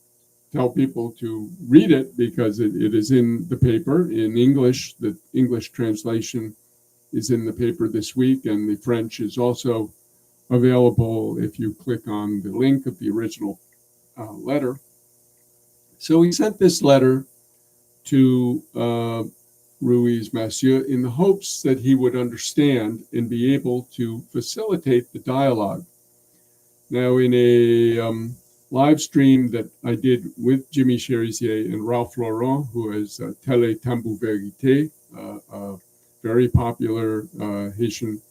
tell people to read it because it is in the paper in English. The English translation is in the paper this week, and the French is also available if you click on the link of the original letter. So he sent this letter to Ruiz Massieu in the hopes that he would understand and be able to facilitate the dialogue. Now, in a live stream that I did with Jimmy Sherisier and Ralph Laurent, who is Télé Tambou Vérité, a very popular Haitian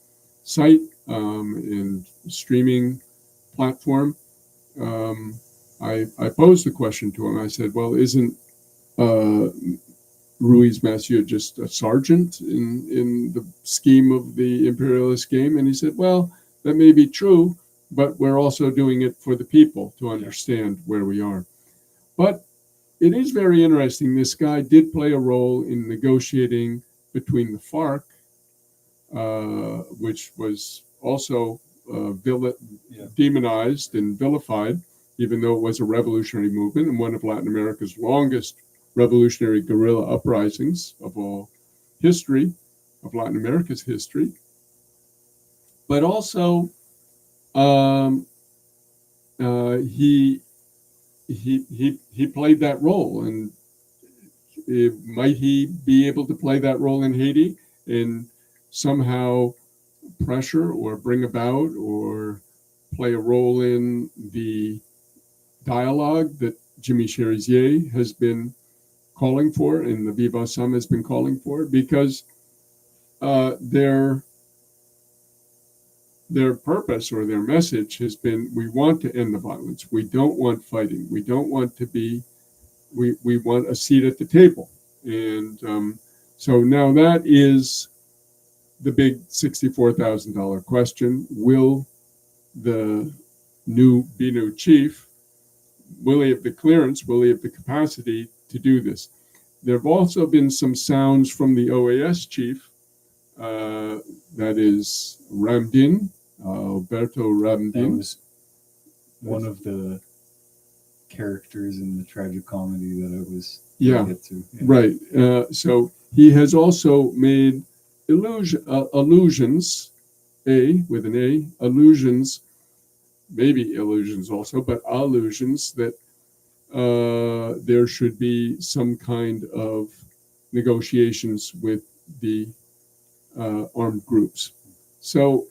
site and streaming platform, I posed the question to him. I said, well, isn't Ruiz Massieu just a sergeant in the scheme of the imperialist game? And he said, well, that may be true, but we're also doing it for the people to understand where we are. But it is very interesting. This guy did play a role in negotiating between the FARC, which was also demonized and vilified, even though it was a revolutionary movement and one of Latin America's longest revolutionary guerrilla uprisings of all history, of Latin America's history. But also, he played that role, and might he be able to play that role in Haiti and somehow pressure or bring about or play a role in the dialogue that Jimmy Sherisier has been calling for and the Vivre Ensemble has been calling for? Because their purpose or their message has been, we want to end the violence. We don't want fighting. We don't want to be, we want a seat at the table. And so now that is the big $64,000 question. Will the new BINU chief, will he have the clearance, will he have the capacity to do this? There have also been some sounds from the OAS chief, that is Ramdin, Alberto Ramdin. That was one of the characters in the tragic comedy that I was Yeah. trying to get to. Yeah. Right. So he has also made allusions, with an A, allusions, maybe illusions also, but allusions that there should be some kind of negotiations with the armed groups. So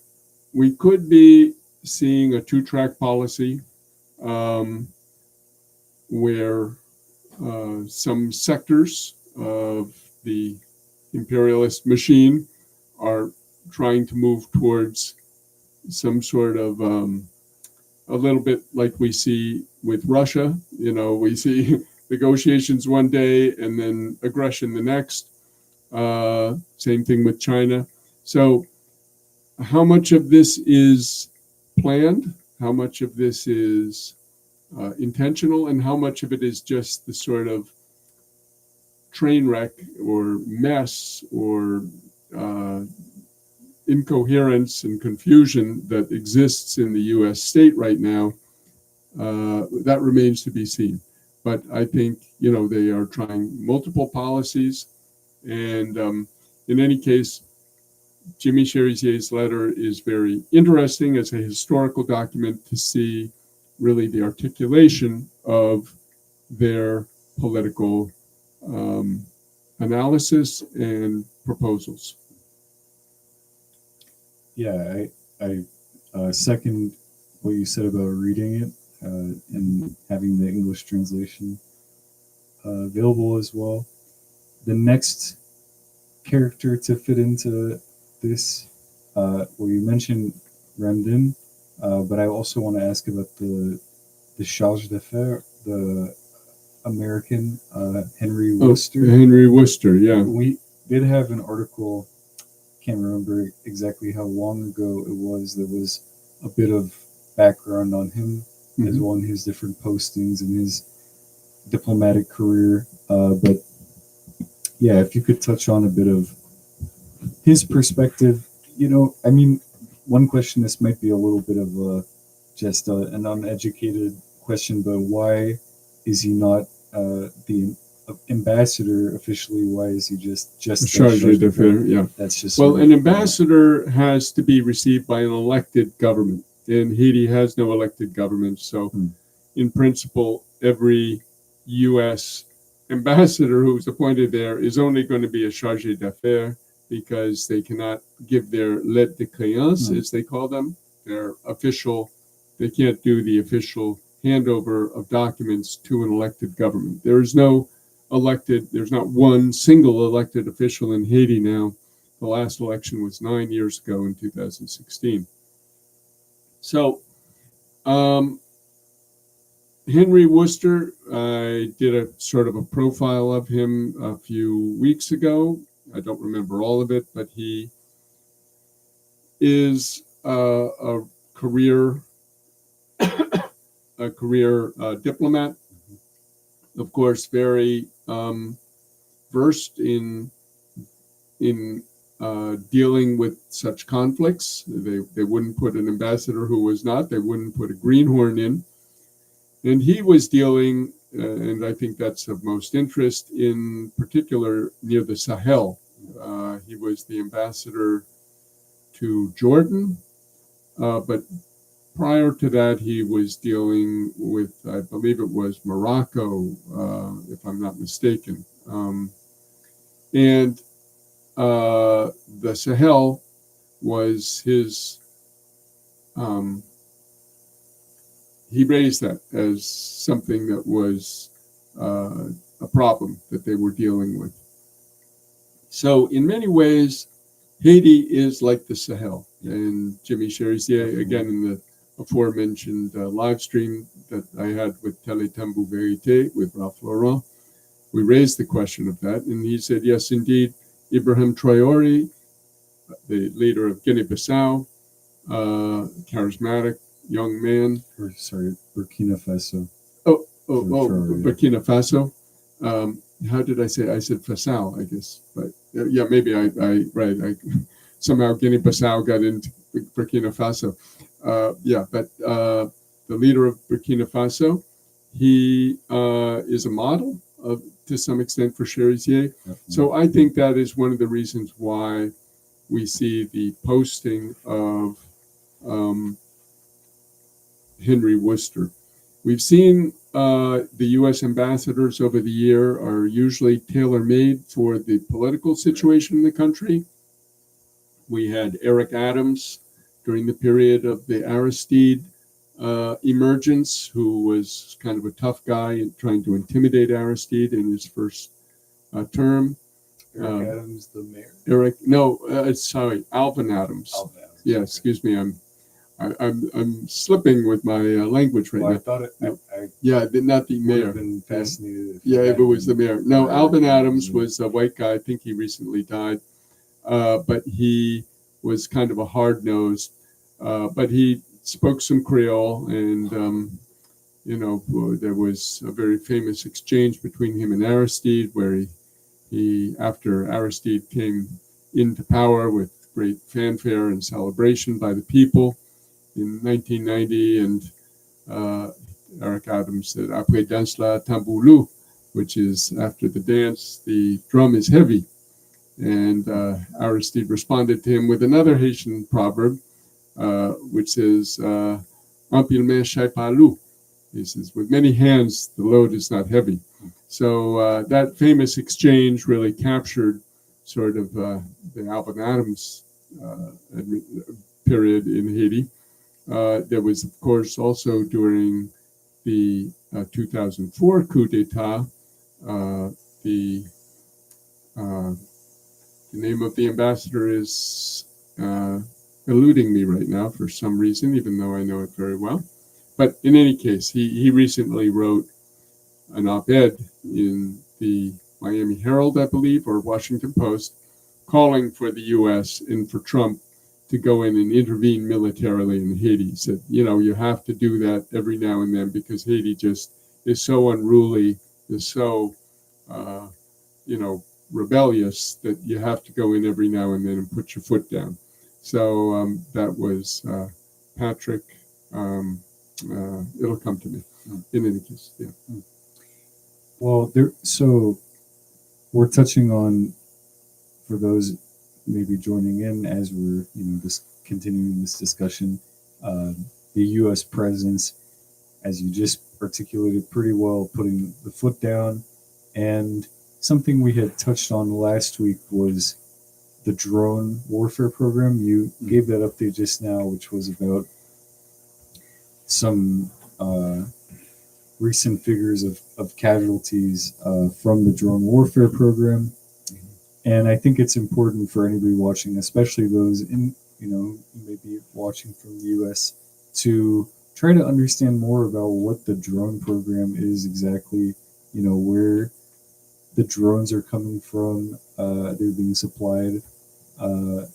we could be seeing a two-track policy um, where some sectors of the imperialist machine are trying to move towards some sort of a little bit like we see with Russia. We see negotiations one day and then aggression the next. Same thing with China. So, how much of this is planned? How much of this is intentional? And how much of it is just the sort of train wreck or mess or incoherence and confusion that exists in the U.S. state right now? That remains to be seen. But I think, they are trying multiple policies. And in any case, Jimmy Sherisier's letter is very interesting as a historical document to see really the articulation of their political analysis and proposals. Yeah, I second what you said about reading it and having the English translation available as well. The next character to fit into this, well, you mentioned Ramdin, but I also want to ask about the charge d'affaires, the American Henry Wooster. Henry Wooster, yeah. We did have an article, can't remember exactly how long ago it was, there was a bit of background on him as well in his different postings and his diplomatic career. But yeah, if you could touch on a bit of his perspective, one question, this might be a little bit of just an uneducated question, but why is he not the ambassador officially? Why is he just charge d'affaires? Yeah, that's just an ambassador has to be received by an elected government, and Haiti has no elected government. So, in principle, every U.S. ambassador who's appointed there is only going to be a charge d'affaires because they cannot give their lettre de créance, as they call them, their official. They can't do the official handover of documents to an elected government. There's not one single elected official in Haiti now. The last election was 9 years ago in 2016. So, Henry Wooster, I did a sort of a profile of him a few weeks ago. I don't remember all of it, but he is a career diplomat, of course, very versed in dealing with such conflicts. They wouldn't put an ambassador who was not. They wouldn't put a greenhorn in. And he was dealing, and I think that's of most interest, in particular near the Sahel. He was the ambassador to Jordan, but prior to that, he was dealing with, I believe it was Morocco, if I'm not mistaken. And the Sahel was his, he raised that as something that was a problem that they were dealing with. So in many ways, Haiti is like the Sahel. And Jimmy Sherisier, again, in the aforementioned live stream that I had with Télétemps Vérité with Ralph Laurent, we raised the question of that. And he said, yes, indeed, Ibrahim Traoré, the leader of Guinea-Bissau, charismatic young man. Burkina Faso. Burkina Faso. How did I say? I said Faso, I guess. But yeah, maybe I somehow Guinea-Bissau got into Burkina Faso. But the leader of Burkina Faso, he is a model to some extent for Sherisier. Definitely. So I think that is one of the reasons why we see the posting of Henry Wooster. We've seen the U.S. ambassadors over the year are usually tailor-made for the political situation in the country. We had Eric Adams during the period of the Aristide emergence, who was kind of a tough guy and trying to intimidate Aristide in his first term. Eric Adams, the mayor. Sorry, Alvin Adams. Alvin Adams. Yeah, excuse me, I'm slipping with my language right Well, now. I thought it. Yeah, not the Would mayor. have been fascinated. If it was the mayor. No, Right. Alvin Adams was a white guy. I think he recently died, but he was kind of a hard nosed. But he spoke some Creole, and there was a very famous exchange between him and Aristide, where he after Aristide came into power with great fanfare and celebration by the people in 1990, and Eric Adams said, "Après danse la tamboulou," which is after the dance, the drum is heavy. And Aristide responded to him with another Haitian proverb, which says, "Un pile main chai pas lourd." He says, "With many hands, the load is not heavy." So that famous exchange really captured sort of the Alvin Adams period in Haiti. There was, of course, also during the 2004 coup d'etat, the name of the ambassador is eluding me right now for some reason, even though I know it very well. But in any case, he recently wrote an op-ed in the Miami Herald, I believe, or Washington Post, calling for the U.S. and for Trump to go in and intervene militarily in Haiti. He said, you have to do that every now and then because Haiti just is so unruly, is so, rebellious that you have to go in every now and then and put your foot down. So that was Patrick. It'll come to me in any case. Yeah. Well, so we're touching on, for those maybe joining in as we're just continuing this discussion, the U.S. presence, as you just articulated pretty well, putting the foot down. And something we had touched on last week was the drone warfare program. You gave that update just now, which was about some recent figures of casualties from the drone warfare program. And I think it's important for anybody watching, especially those maybe watching from the U.S., to try to understand more about what the drone program is exactly, where the drones are coming from, they're being supplied, and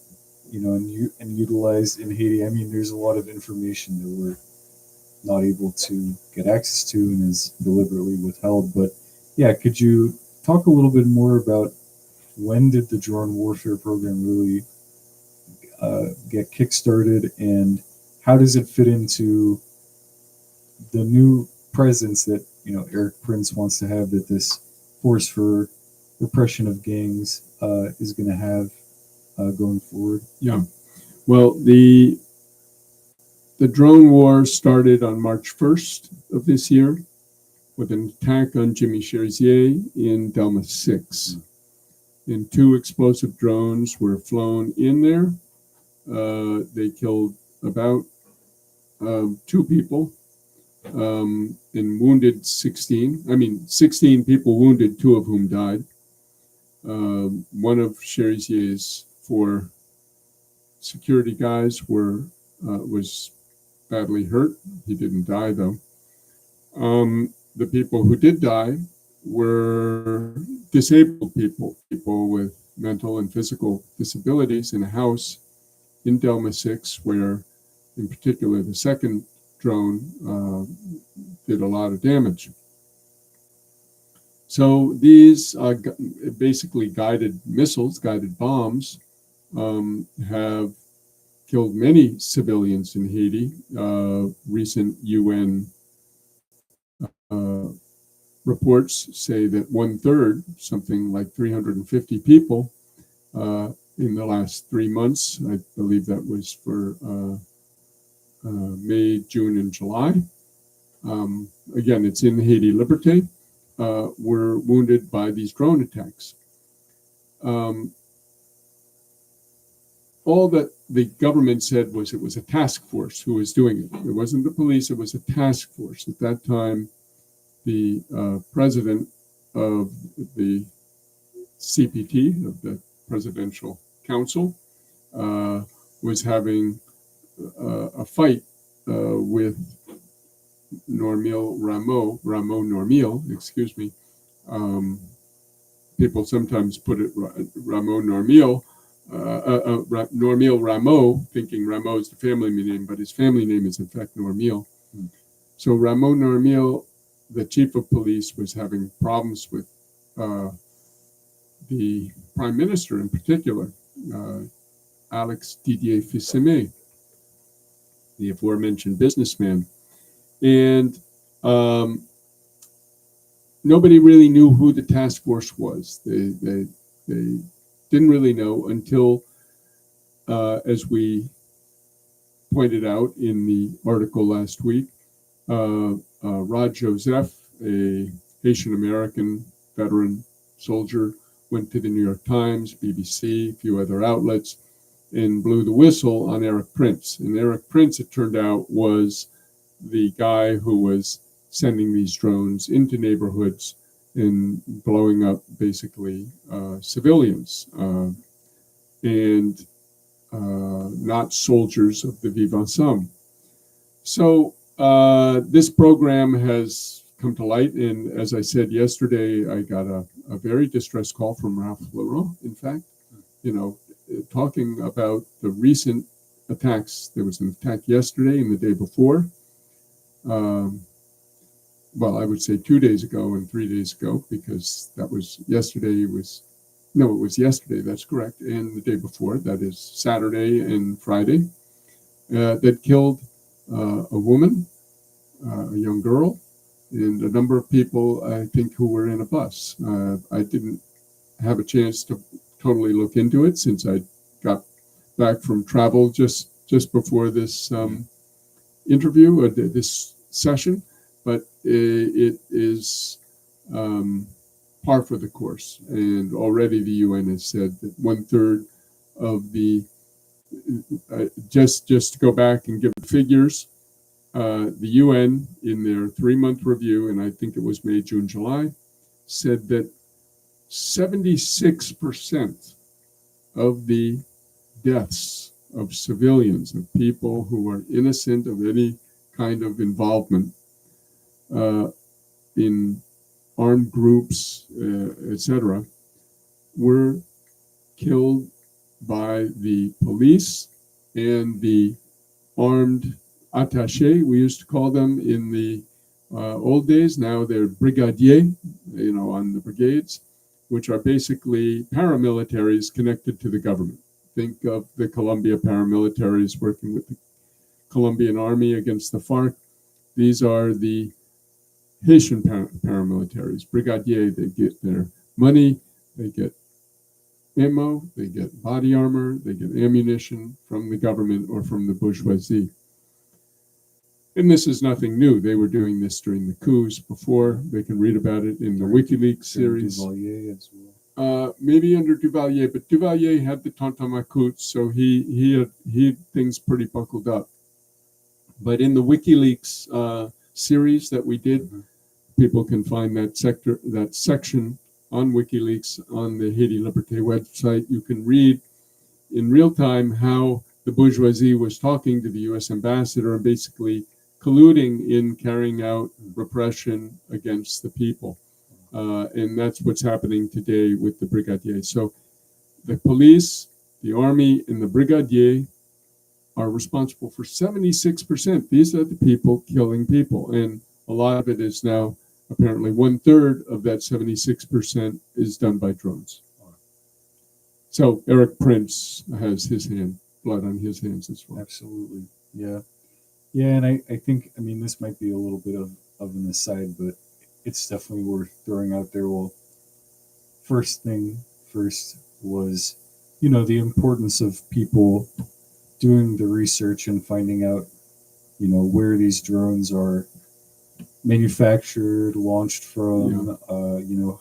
utilized in Haiti. I mean, there's a lot of information that we're not able to get access to and is deliberately withheld. But yeah, could you talk a little bit more about when did the drone warfare program really get kickstarted, and how does it fit into the new presence that Eric Prince wants to have, that this force for repression of gangs is going to have going forward? Yeah. Well, the drone war started on March 1st of this year with an attack on Jimmy Sherisier in Delma 6. And 2 explosive drones were flown in there. They killed about 2 people and wounded 16. 16 people wounded, 2 of whom died. One of Cherisier's 4 security guys was badly hurt. He didn't die, though. The people who did die were disabled people with mental and physical disabilities in a house in Delma 6, where, in particular, the second drone did a lot of damage. So these basically guided missiles, guided bombs, have killed many civilians in Haiti. Recent UN reports say that 1/3, something like 350 people, in the last 3 months, I believe that was for May, June, and July. Again, it's in Haiti Liberté, were wounded by these drone attacks. All that the government said was it was a task force who was doing it. It wasn't the police, it was a task force. At that time, the president of the CPT, of the Presidential Council, was having a fight with Rameau Normil, excuse me. People sometimes put it Rameau Normil, Normil Rameau, thinking Rameau is the family name, but his family name is in fact Normil. So Rameau Normil, the chief of police, was having problems with the prime minister in particular, Alex Didier Fils-Aimé, the aforementioned businessman. And nobody really knew who the task force was. They didn't really know until, as we pointed out in the article last week, Rod Joseph, a Haitian-American veteran soldier, went to the New York Times, BBC, a few other outlets, and blew the whistle on Eric Prince. And Eric Prince, it turned out, was the guy who was sending these drones into neighborhoods and blowing up basically civilians and not soldiers of the Vivre Ensemble. So this program has come to light, and as I said yesterday, I got a very distressed call from Ralph Laurent, in fact, talking about the recent attacks. There was an attack yesterday and the day before. Well, I would say 2 days ago and 3 days ago, because that was yesterday. It was yesterday, that's correct. And the day before, that is Saturday and Friday, that killed a woman, a young girl, and a number of people, I think, who were in a bus. I didn't have a chance to totally look into it since I got back from travel just before this interview, this session, but it is par for the course. And already the UN has said that 1/3 of the, just to go back and give figures, the UN in their 3-month review, and I think it was May, June, July, said that 76% of the deaths of civilians, of people who are innocent of any kind of involvement in armed groups, etc., were killed by the police and the armed attaché, we used to call them in the old days. Now they're brigadier, on the brigades, which are basically paramilitaries connected to the government. Think of the Colombia paramilitaries working with the Colombian army against the FARC. These are the Haitian paramilitaries. Brigadier, they get their money, they get ammo, they get body armor, they get ammunition from the government or from the bourgeoisie. And this is nothing new. They were doing this during the coups before. They can read about it in the WikiLeaks series. Duvalier as well. Maybe under Duvalier, but Duvalier had the Tonton so he had things pretty buckled up. But in the WikiLeaks series that we did, people can find that section on WikiLeaks on the Haiti Liberté website. You can read in real time how the bourgeoisie was talking to the U.S. ambassador and basically colluding in carrying out repression against the people. And that's what's happening today with the brigadier. So the police, the army, and the brigadier are responsible for 76%. These are the people killing people. And a lot of it is now, apparently 1/3 of that 76% is done by drones. So Eric Prince has blood on his hands as well. Absolutely. Yeah. Yeah, and I think, this might be a little bit of an aside, but it's definitely worth throwing out there. Well, first thing first was, the importance of people doing the research and finding out, where these drones are manufactured, launched from,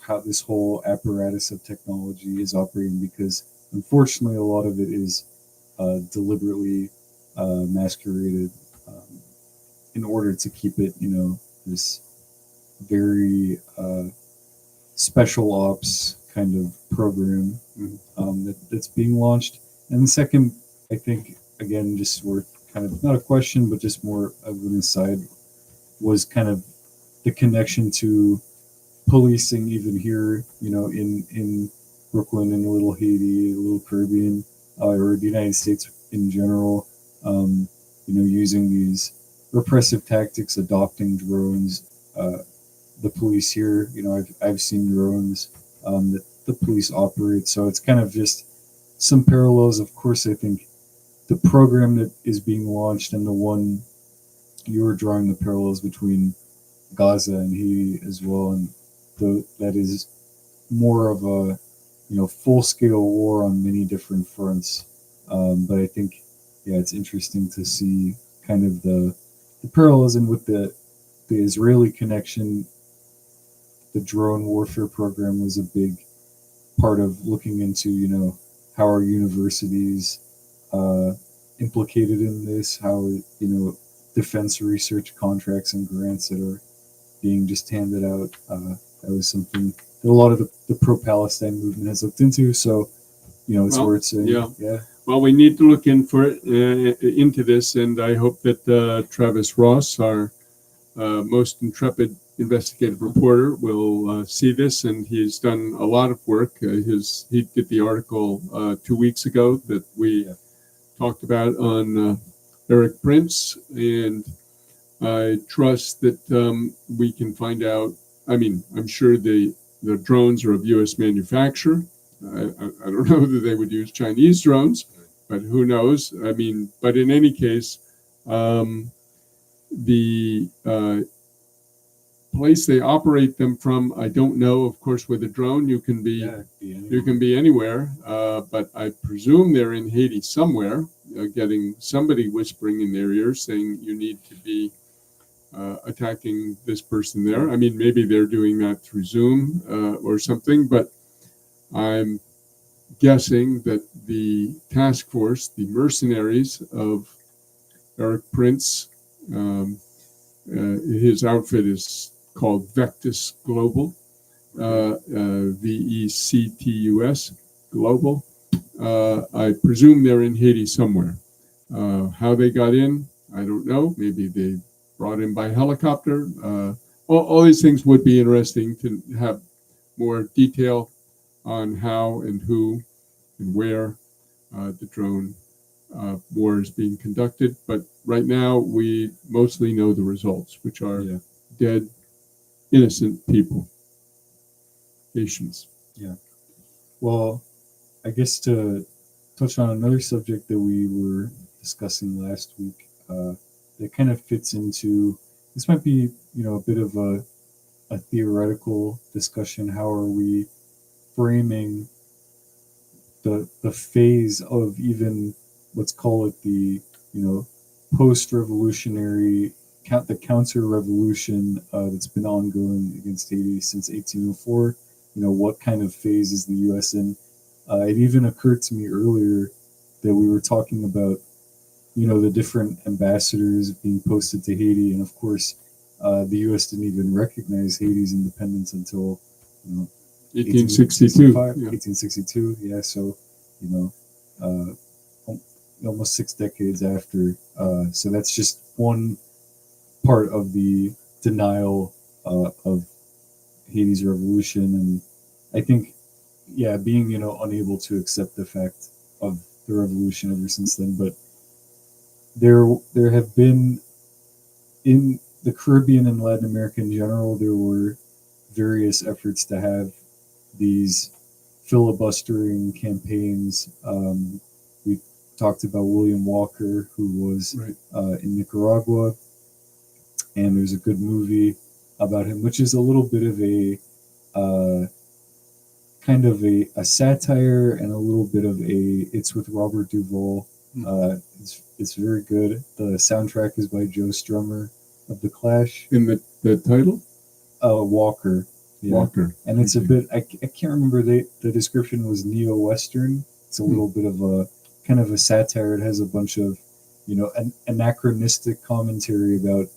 how this whole apparatus of technology is operating, because unfortunately a lot of it is deliberately masqueraded in order to keep it, this very special ops kind of program that's being launched. And the second, I think, again, just worth kind of not a question, but just more of an aside, was kind of the connection to policing, even here, in Brooklyn and a little Haiti, a little Caribbean, or the United States in general, using these repressive tactics, adopting drones. The police here, I've seen drones that the police operate. So it's kind of just some parallels. Of course, I think the program that is being launched and the one you were drawing the parallels between Gaza and Haiti as well, and that is more of a full scale war on many different fronts. But I think it's interesting to see kind of the parallelism with the Israeli connection. The drone warfare program was a big part of looking into how are universities implicated in this, how defense research contracts and grants that are being just handed out. That was something that a lot of the pro-Palestine movement has looked into. So, it's worth saying. Yeah. Well, we need to look into this, and I hope that Travis Ross, our most intrepid investigative reporter, will see this, and he's done a lot of work. He did the article 2 weeks ago that we talked about on Eric Prince, and I trust that we can find out. I mean, I'm sure the drones are of U.S. manufacture. I don't know whether they would use Chinese drones, but who knows? I mean, but in any case, the place they operate them from, I don't know. Of course, with a drone, you can be anywhere. But I presume they're in Haiti somewhere, getting somebody whispering in their ears saying you need to be attacking this person there. I mean, maybe they're doing that through Zoom or something, but I'm guessing that the task force, the mercenaries of Eric Prince, his outfit is called Vectus Global, VECTUS Global. I presume they're in Haiti somewhere. How they got in, I don't know. Maybe they brought in by helicopter. All these things would be interesting to have more detail on how and who and where the drone war is being conducted. But right now, we mostly know the results, which are dead, innocent people, Haitians. Yeah. Well, I guess to touch on another subject that we were discussing last week, that kind of fits into this, might be a bit of a theoretical discussion. How are we framing the phase of, even let's call it the post-revolutionary, the counter-revolution that's been ongoing against Haiti since 1804? What kind of phase is the U.S. in? It even occurred to me earlier that we were talking about the different ambassadors being posted to Haiti, and of course the U.S. didn't even recognize Haiti's independence until 1862. 1862. Yeah, so almost 6 decades after. So that's just one part of the denial of Haiti's revolution, and I think, being unable to accept the fact of the revolution ever since then. But there have been, in the Caribbean and Latin America in general, there were various efforts to have these filibustering campaigns. We talked about William Walker, who was in Nicaragua, and there's a good movie about him, which is a little bit of a kind of a satire and a little bit of a. It's with Robert Duvall. It's very good. The soundtrack is by Joe Strummer of the Clash. In the title, Walker. Yeah. Walker, And it's a bit. I can't remember. The description was neo-western. It's a little bit of a kind of a satire. It has a bunch of, an anachronistic commentary about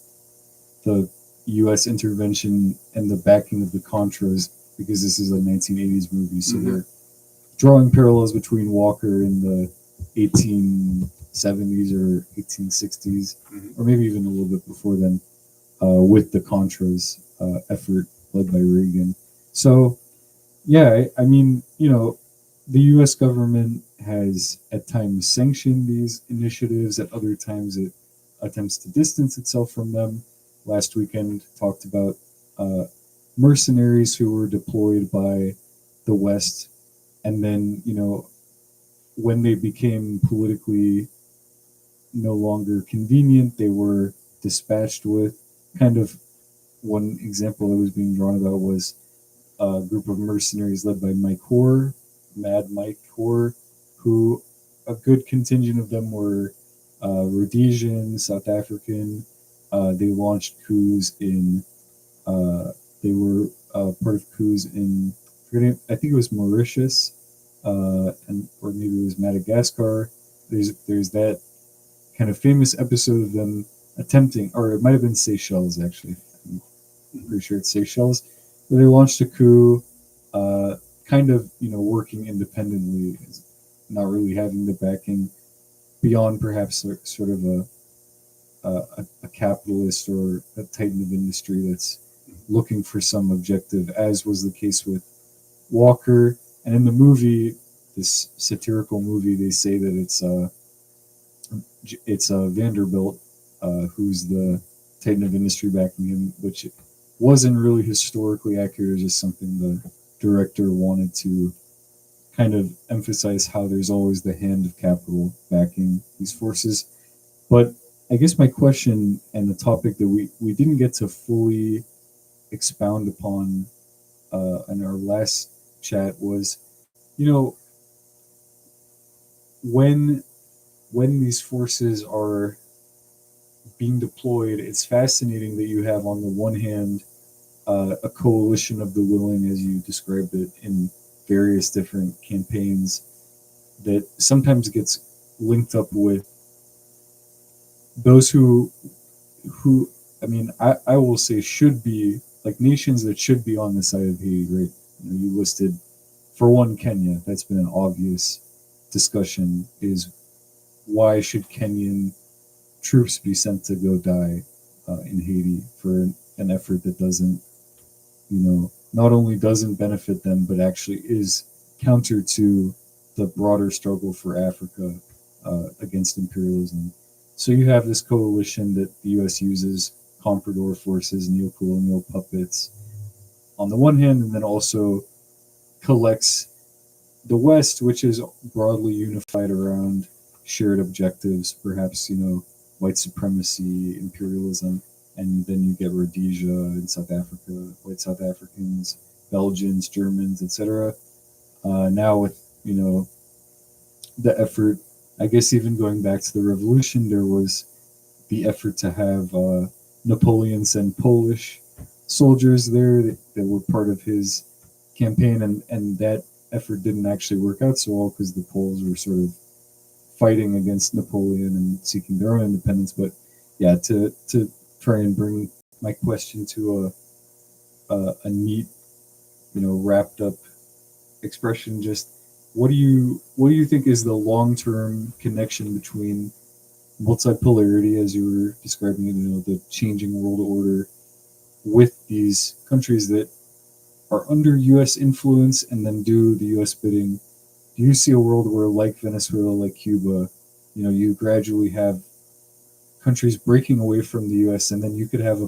the U.S. intervention and the backing of the Contras, because this is a 1980s movie, so they're drawing parallels between Walker in the 1870s or 1860s, or maybe even a little bit before then, with the Contras effort led by Reagan. So, yeah, I mean, the U.S. government has at times sanctioned these initiatives. At other times, it attempts to distance itself from them. Last weekend, talked about mercenaries who were deployed by the West, and then, when they became politically no longer convenient, they were dispatched with. Kind of one example that was being drawn about was a group of mercenaries led by Mike Hoare, Mad Mike Hoare, who a good contingent of them were Rhodesian, South African. They launched coups in. They were part of coups in. I think it was Mauritius, and or maybe it was Madagascar. There's that kind of famous episode of them attempting, or it might have been Seychelles actually. I'm pretty sure it's Seychelles, where they launched a coup, kind of working independently, not really having the backing beyond perhaps sort of a capitalist or a titan of industry that's looking for some objective, as was the case with Walker. And in the movie, this satirical movie, they say that it's Vanderbilt who's the titan of industry backing him, which wasn't really historically accurate. It was just something the director wanted to kind of emphasize, how there's always the hand of capital backing these forces. But I guess my question, and the topic that we didn't get to fully expound upon in our last chat was, when these forces are being deployed, it's fascinating that you have on the one hand a coalition of the willing, as you described it in various different campaigns, that sometimes gets linked up with those who I mean, I will say should be like nations that should be on the side of Haiti, right? You listed, for one, Kenya. That's been an obvious discussion, is why should Kenyan troops be sent to go die in Haiti for an effort that doesn't, not only doesn't benefit them, but actually is counter to the broader struggle for Africa against imperialism. So you have this coalition that the U.S. uses, comprador forces, neo-colonial puppets, on the one hand, and then also collects the West, which is broadly unified around shared objectives, perhaps, white supremacy, imperialism, and then you get Rhodesia in South Africa, white South Africans, Belgians, Germans, etc. Now with, the effort, I guess even going back to the revolution, there was the effort to have Napoleon send Polish soldiers there that were part of his campaign, and that effort didn't actually work out so well because the Poles were sort of fighting against Napoleon and seeking their own independence. But yeah, to try and bring my question to a neat, wrapped up expression, just what do you think is the long-term connection between multipolarity, as you were describing it, the changing world order, with these countries that are under U.S. influence and then do the U.S. bidding? Do you see a world where, like Venezuela, like Cuba, you gradually have countries breaking away from the U.S., and then you could have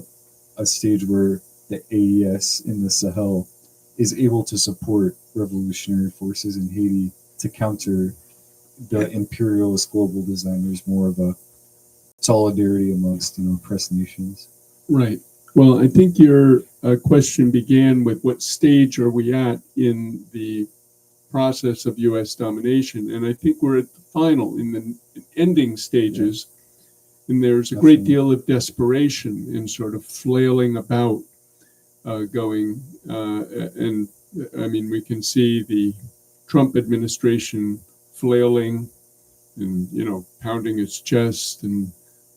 a stage where the AES in the Sahel is able to support revolutionary forces in Haiti to counter the imperialist global design? There's more of a solidarity amongst oppressed nations. Right. Well, I think your question began with what stage are we at in the process of U.S. domination, and I think we're at the final, in the ending stages, and there's a great Definitely. deal of desperation and sort of flailing about going, and I mean, we can see the Trump administration flailing and pounding its chest and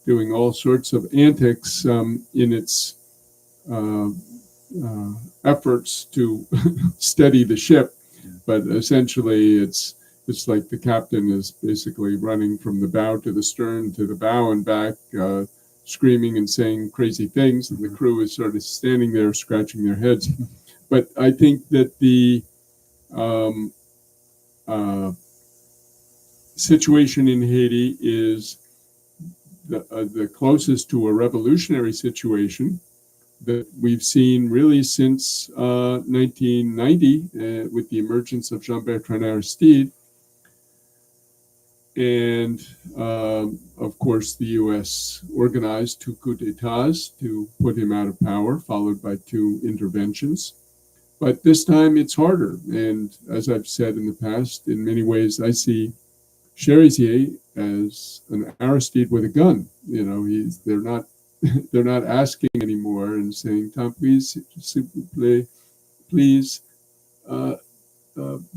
doing all sorts of antics in its uh, efforts to steady the ship, but essentially it's like the captain is basically running from the bow to the stern to the bow and back, screaming and saying crazy things, and the crew is sort of standing there scratching their heads. But I think that the um, uh, situation in Haiti is the closest to a revolutionary situation that we've seen really since 1990 with the emergence of Jean-Bertrand Aristide. And of course, the U.S. organized two coups d'etats to put him out of power, followed by two interventions. But this time it's harder. And as I've said in the past, in many ways, I see Sherisier as an Aristide with a gun. They're not asking anymore and saying, "Tant pis, s'il vous plaît, please, uh,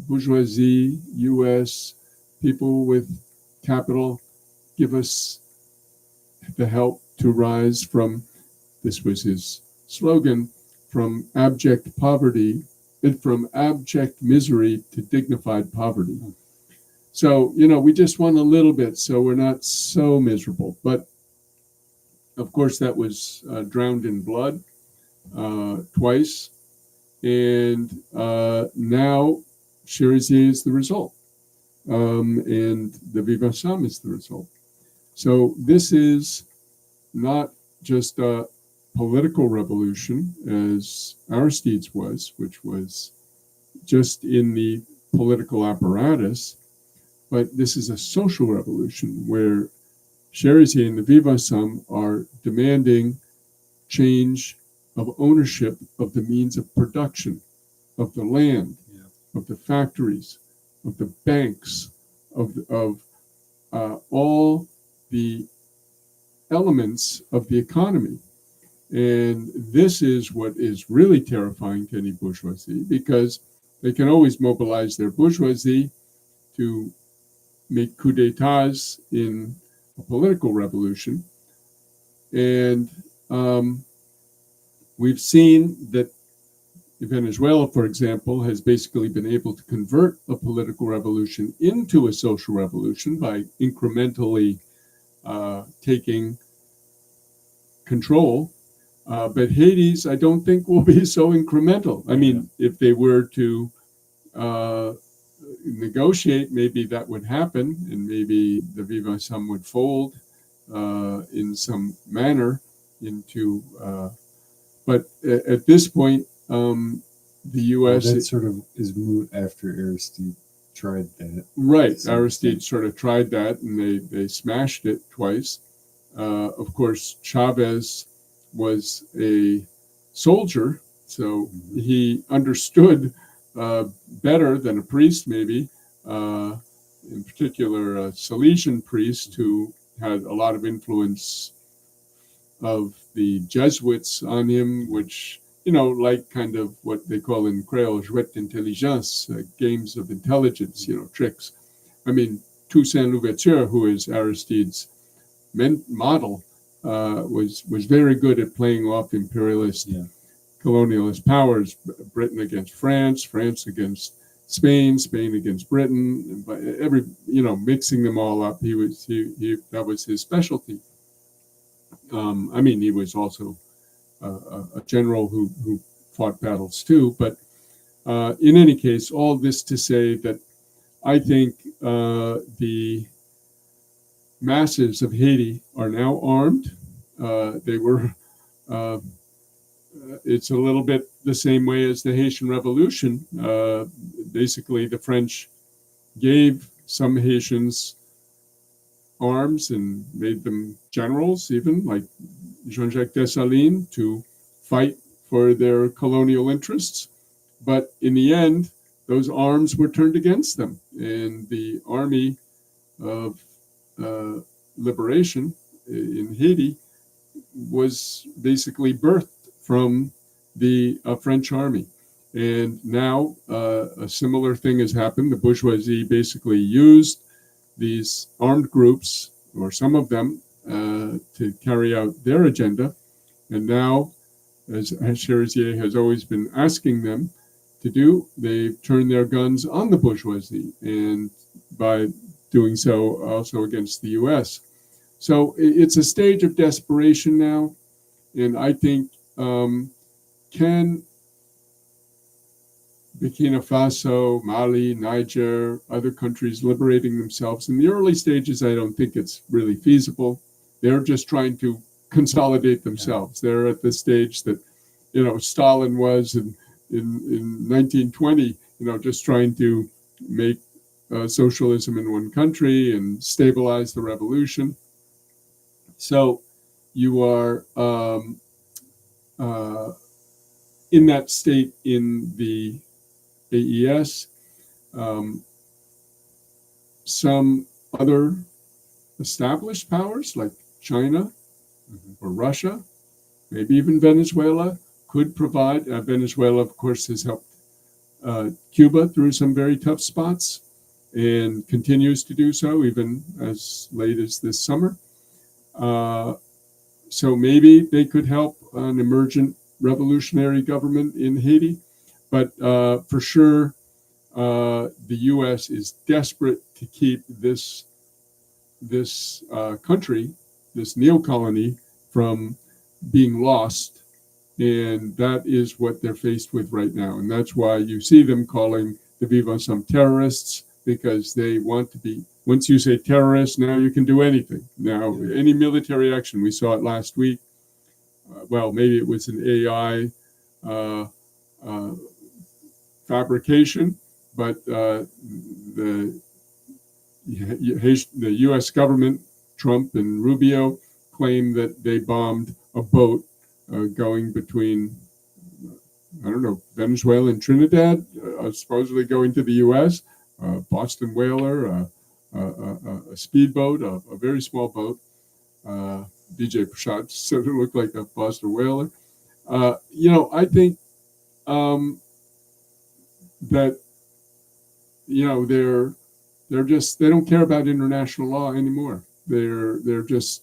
bourgeoisie, U.S. people with capital, give us the help to rise from," this was his slogan, "from abject poverty, and from abject misery to dignified poverty." So, we just want a little bit so we're not so miserable. But of course, that was drowned in blood twice. And now Sherisier is the result. And the Viva Sam is the result. So this is not just a political revolution as Aristide's was, which was just in the political apparatus, but this is a social revolution where Sherisier and the Viva Sam are demanding change of ownership of the means of production, of the land, of the factories, of the banks, of all the elements of the economy. And this is what is really terrifying to any bourgeoisie, because they can always mobilize their bourgeoisie to make coups d'etats in a political revolution. And we've seen that Venezuela, for example, has basically been able to convert a political revolution into a social revolution by incrementally taking control. But Haiti's, I don't think, will be so incremental. I mean, if they were to negotiate, maybe that would happen, and maybe the Viva Sam would fold in some manner into. But at this point, the U.S. That sort of is moot after Aristide tried that. Right, Aristide sort of tried that, and they smashed it twice. Of course, Chavez was a soldier, so he understood better than a priest, maybe, in particular a Salesian priest who had a lot of influence of the Jesuits on him, which, like kind of what they call in Creole, jouet d'intelligence, games of intelligence, tricks. I mean, Toussaint Louverture, who is Aristide's model, was very good at playing off imperialist, colonialist powers. Britain against France, France against Spain, Spain against Britain. But mixing them all up. That was his specialty. I mean, he was also a general who fought battles too. But in any case, all this to say that I think the masses of Haiti are now armed. They were. It's a little bit the same way as the Haitian Revolution. Basically, the French gave some Haitians arms and made them generals, even like Jean-Jacques Dessalines, to fight for their colonial interests. But in the end, those arms were turned against them. And the army of liberation in Haiti was basically birthed from the French army. And now a similar thing has happened. The bourgeoisie basically used these armed groups, or some of them, to carry out their agenda. And now, as Sherisier has always been asking them to do, they've turned their guns on the bourgeoisie, and by doing so also against the U.S. So it's a stage of desperation now, and I think can Burkina Faso, Mali, Niger, other countries liberating themselves. In the early stages, I don't think it's really feasible. They're just trying to consolidate themselves. Yeah. They're at the stage that, Stalin was in 1920, just trying to make socialism in one country and stabilize the revolution. So you are in that state in the AES. Some other established powers like China or Russia, maybe even Venezuela, could provide. Venezuela, of course, has helped Cuba through some very tough spots and continues to do so even as late as this summer. So maybe they could help an emergent revolutionary government in Haiti. But for sure, the U.S. is desperate to keep this country, this neo-colony, from being lost. And that is what they're faced with right now. And that's why you see them calling the Vivants some terrorists, because they want to be, once you say terrorist, now you can do anything. Now, any military action, we saw it last week. Well, maybe it was an AI fabrication, but the U.S. government, Trump and Rubio, claim that they bombed a boat going between, Venezuela and Trinidad, supposedly going to the U.S., Boston whaler, a speedboat, a very small boat. DJ Prashad said it looked like a Boston whaler. I think that they don't care about international law anymore. There's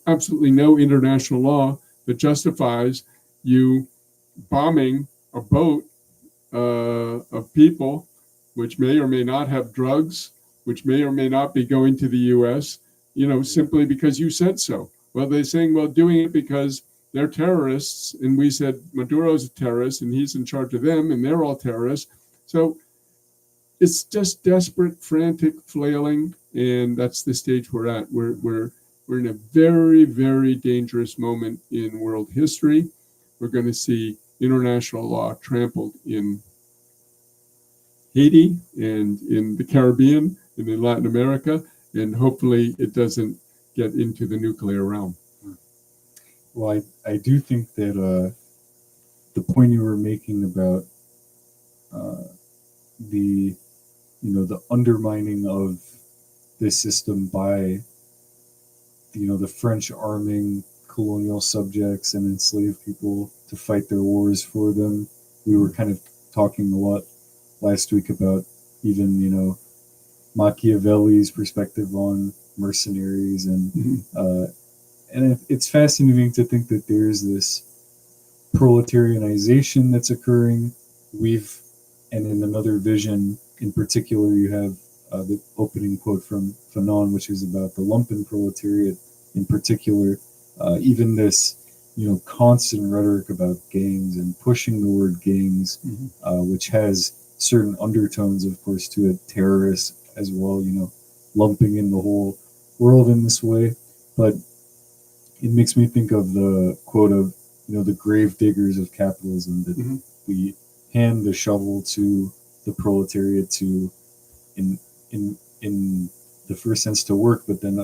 absolutely no international law that justifies you bombing a boat of people which may or may not have drugs, which may or may not be going to the U.S., simply because you said so. Well, they're saying, doing it because they're terrorists, and we said Maduro's a terrorist, and he's in charge of them, and they're all terrorists. So it's just desperate, frantic flailing, and that's the stage we're at. We're in a very, very dangerous moment in world history. We're going to see international law trampled in Haiti and in the Caribbean and in Latin America, and hopefully it doesn't get into the nuclear realm. Well, I do think that the point you were making about the undermining of this system by the French arming colonial subjects and enslaved people to fight their wars for them. We were kind of talking a lot last week about even Machiavelli's perspective on mercenaries, and it's fascinating to think that there's this proletarianization that's occurring. And in another vision in particular, you have the opening quote from Fanon, which is about the lumpen proletariat in particular. Even this constant rhetoric about gangs and pushing the word gangs, which has certain undertones, of course, to it, terrorists as well, lumping in the whole world in this way. But it makes me think of the quote of, the grave diggers of capitalism, that we hand the shovel to the proletariat to, in the first sense, to work, but then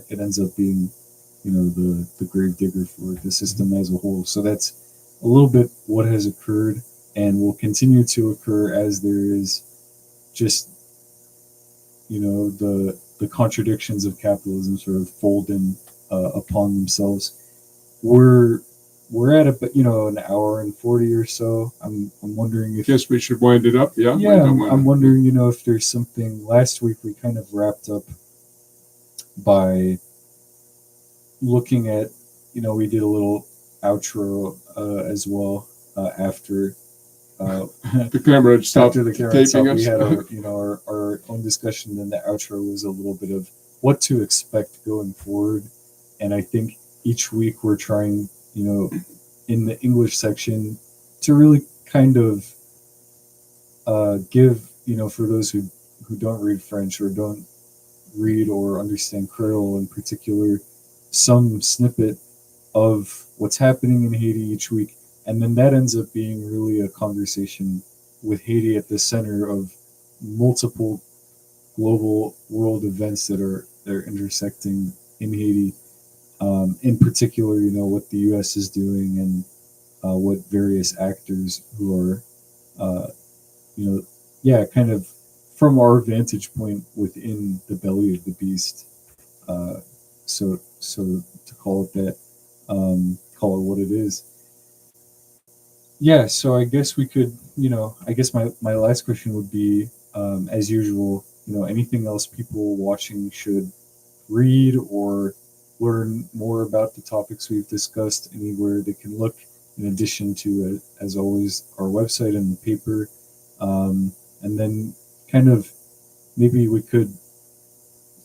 it ends up being, the grave digger for the system as a whole. So that's a little bit what has occurred and will continue to occur as there is just the contradictions of capitalism sort of fold in upon themselves. We're at an hour and 40 or so. I'm wondering if Guess we should wind it up. Yeah. yeah, I'm wondering if there's something. Last week we kind of wrapped up by looking at we did a little outro as well after the camera stopped after the camera taping itself, us. we had our own discussion. Then the outro was a little bit of what to expect going forward. And I think each week we're trying, in the English section to really kind of give, for those who don't read French or don't read or understand Creole in particular, some snippet of what's happening in Haiti each week. And then that ends up being really a conversation with Haiti at the center of multiple global world events that are intersecting in Haiti. In particular, what the U.S. is doing and what various actors who are, kind of from our vantage point within the belly of the beast. So to call it that, call it what it is. Yeah, so I guess we could, I guess my last question would be, as usual, anything else people watching should read or learn more about the topics we've discussed, anywhere they can look, in addition to, as always, our website and the paper. And then kind of maybe we could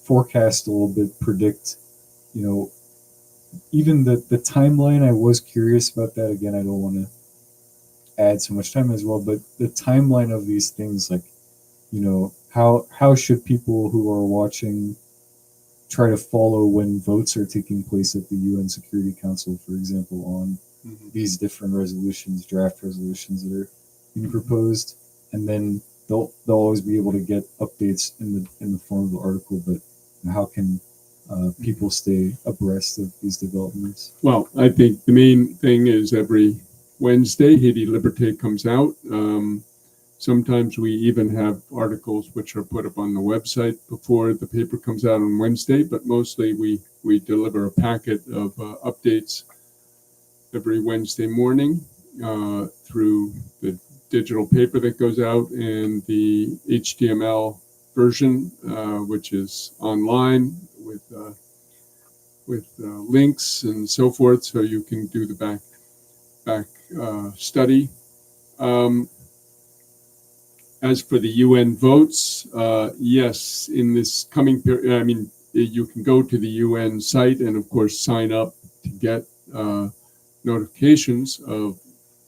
forecast a little bit, predict, even the timeline. I was curious about that. Again, I don't want to add so much time as well, but the timeline of these things, like, how should people who are watching try to follow when votes are taking place at the UN Security Council, for example, on these different resolutions, draft resolutions that are being proposed, and then they'll always be able to get updates in the form of the article. But how can people stay abreast of these developments? Well, I think the main thing is every Wednesday, Haiti Liberté comes out. Sometimes we even have articles which are put up on the website before the paper comes out on Wednesday, but mostly we deliver a packet of updates every Wednesday morning through the digital paper that goes out and the HTML version, which is online with links and so forth, so you can do the back study. As for the UN votes, yes, in this coming period, I mean, you can go to the UN site and, of course, sign up to get notifications of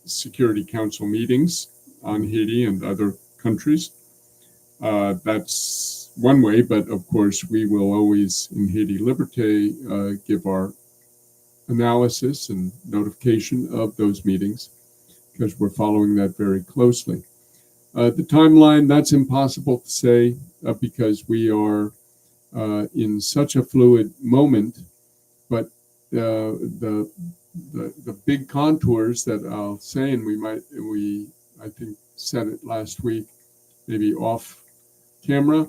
Security Council meetings on Haiti and other countries. That's one way, but of course, we will always, in Haiti Liberté, give our analysis and notification of those meetings because we're following that very closely. The timeline, that's impossible to say because we are in such a fluid moment, but the big contours that I'll say, and I think said it last week, maybe off camera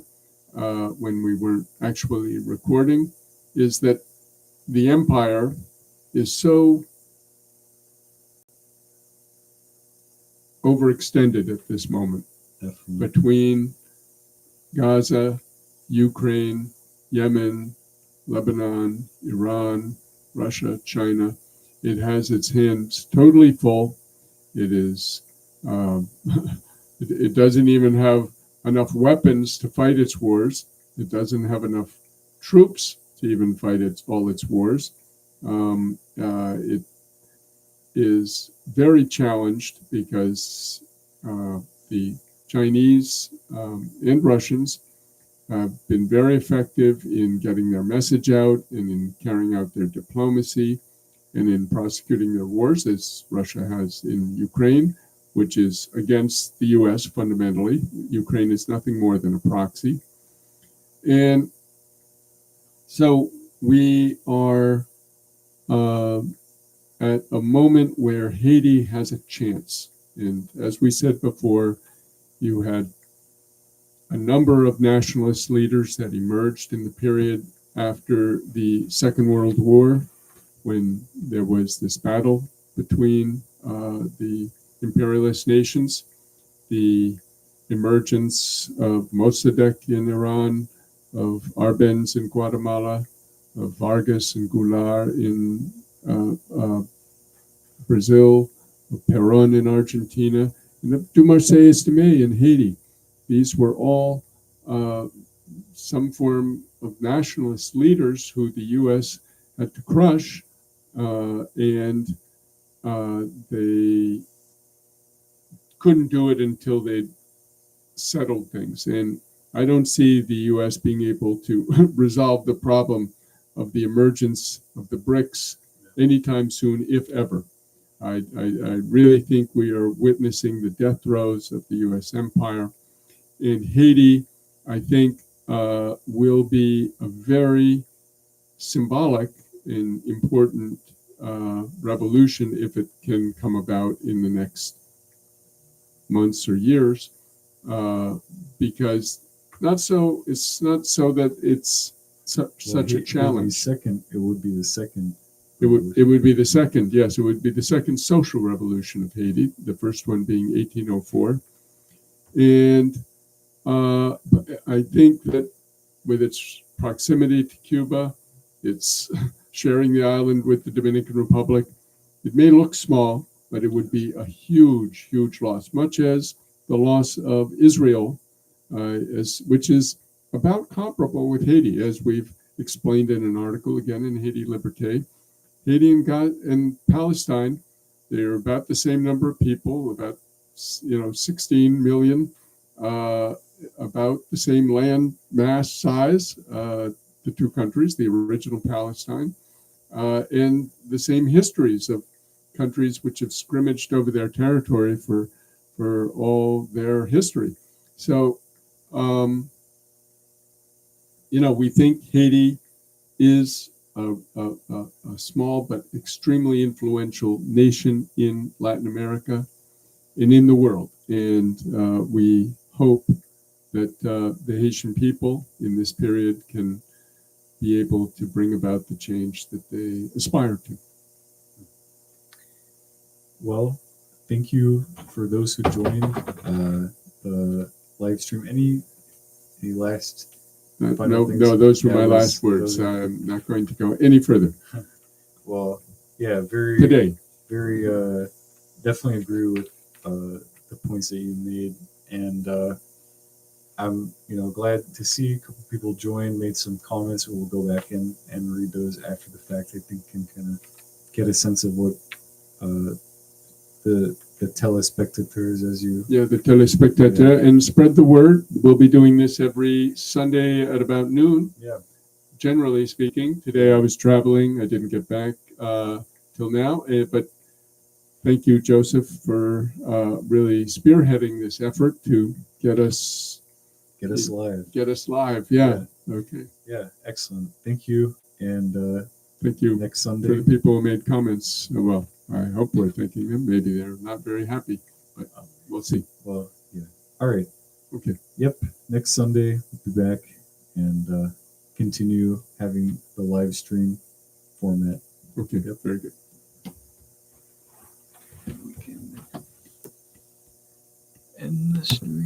when we weren't actually recording, is that the empire is so overextended at this moment. Definitely. Between Gaza, Ukraine, Yemen, Lebanon, Iran, Russia, China. It has its hands totally full. It is. It doesn't even have enough weapons to fight its wars. It doesn't have enough troops to even fight all its wars. It is very challenged because the Chinese and Russians have been very effective in getting their message out and in carrying out their diplomacy and in prosecuting their wars, as Russia has in Ukraine, which is against the U.S. fundamentally. Ukraine is nothing more than a proxy. And so we are at a moment where Haiti has a chance. And as we said before, you had a number of nationalist leaders that emerged in the period after the Second World War, when there was this battle between the imperialist nations, the emergence of Mossadegh in Iran, of Arbenz in Guatemala, of Vargas and Goulart in Brazil, of Perón in Argentina, and of Dumarsais Dumais in Haiti. These were all some form of nationalist leaders who the U.S. had to crush, and they couldn't do it until they settled things. And I don't see the U.S. being able to resolve the problem of the emergence of the BRICS anytime soon, if ever. I really think we are witnessing the death throes of the U.S. empire. In Haiti, I think will be a very symbolic and important revolution if it can come about in the next months or years, because it's not so that it's such a challenge. It would be the second. It would be the second, yes, it would be the second social revolution of Haiti, the first one being 1804. And I think that with its proximity to Cuba, its sharing the island with the Dominican Republic, it may look small, but it would be a huge, huge loss, much as the loss of Israel, which is about comparable with Haiti, as we've explained in an article again in Haiti Liberté. Haiti and Palestine, they're about the same number of people, about 16 million, about the same land mass size, the two countries, the original Palestine, and the same histories of countries which have scrimmaged over their territory for all their history. So, we think Haiti is a small but extremely influential nation in Latin America and in the world. And we hope that the Haitian people in this period can be able to bring about the change that they aspire to. Well, thank you for those who joined the live stream. Any last final things? No, those were my last words. I'm not going to go any further. Well, yeah, very definitely agree with the points that you made, and I'm glad to see a couple people join, made some comments, and we'll go back and read those after the fact. I think can kind of get a sense of what the telespectators, as you the telespectator, and spread the word. We'll be doing this every Sunday at about noon. Yeah. Generally speaking, today I was traveling. I didn't get back till now, but thank you, Joseph, for really spearheading this effort to get us live. Yeah. Okay. Yeah. Excellent. Thank you. And thank you next Sunday for the people who made comments. Well, I hope we're thanking them. Maybe they're not very happy, but we'll see. Well, yeah. All right. Okay. Yep. Next Sunday, we'll be back and continue having the live stream format. Okay. Yep. Very good. We can end the stream.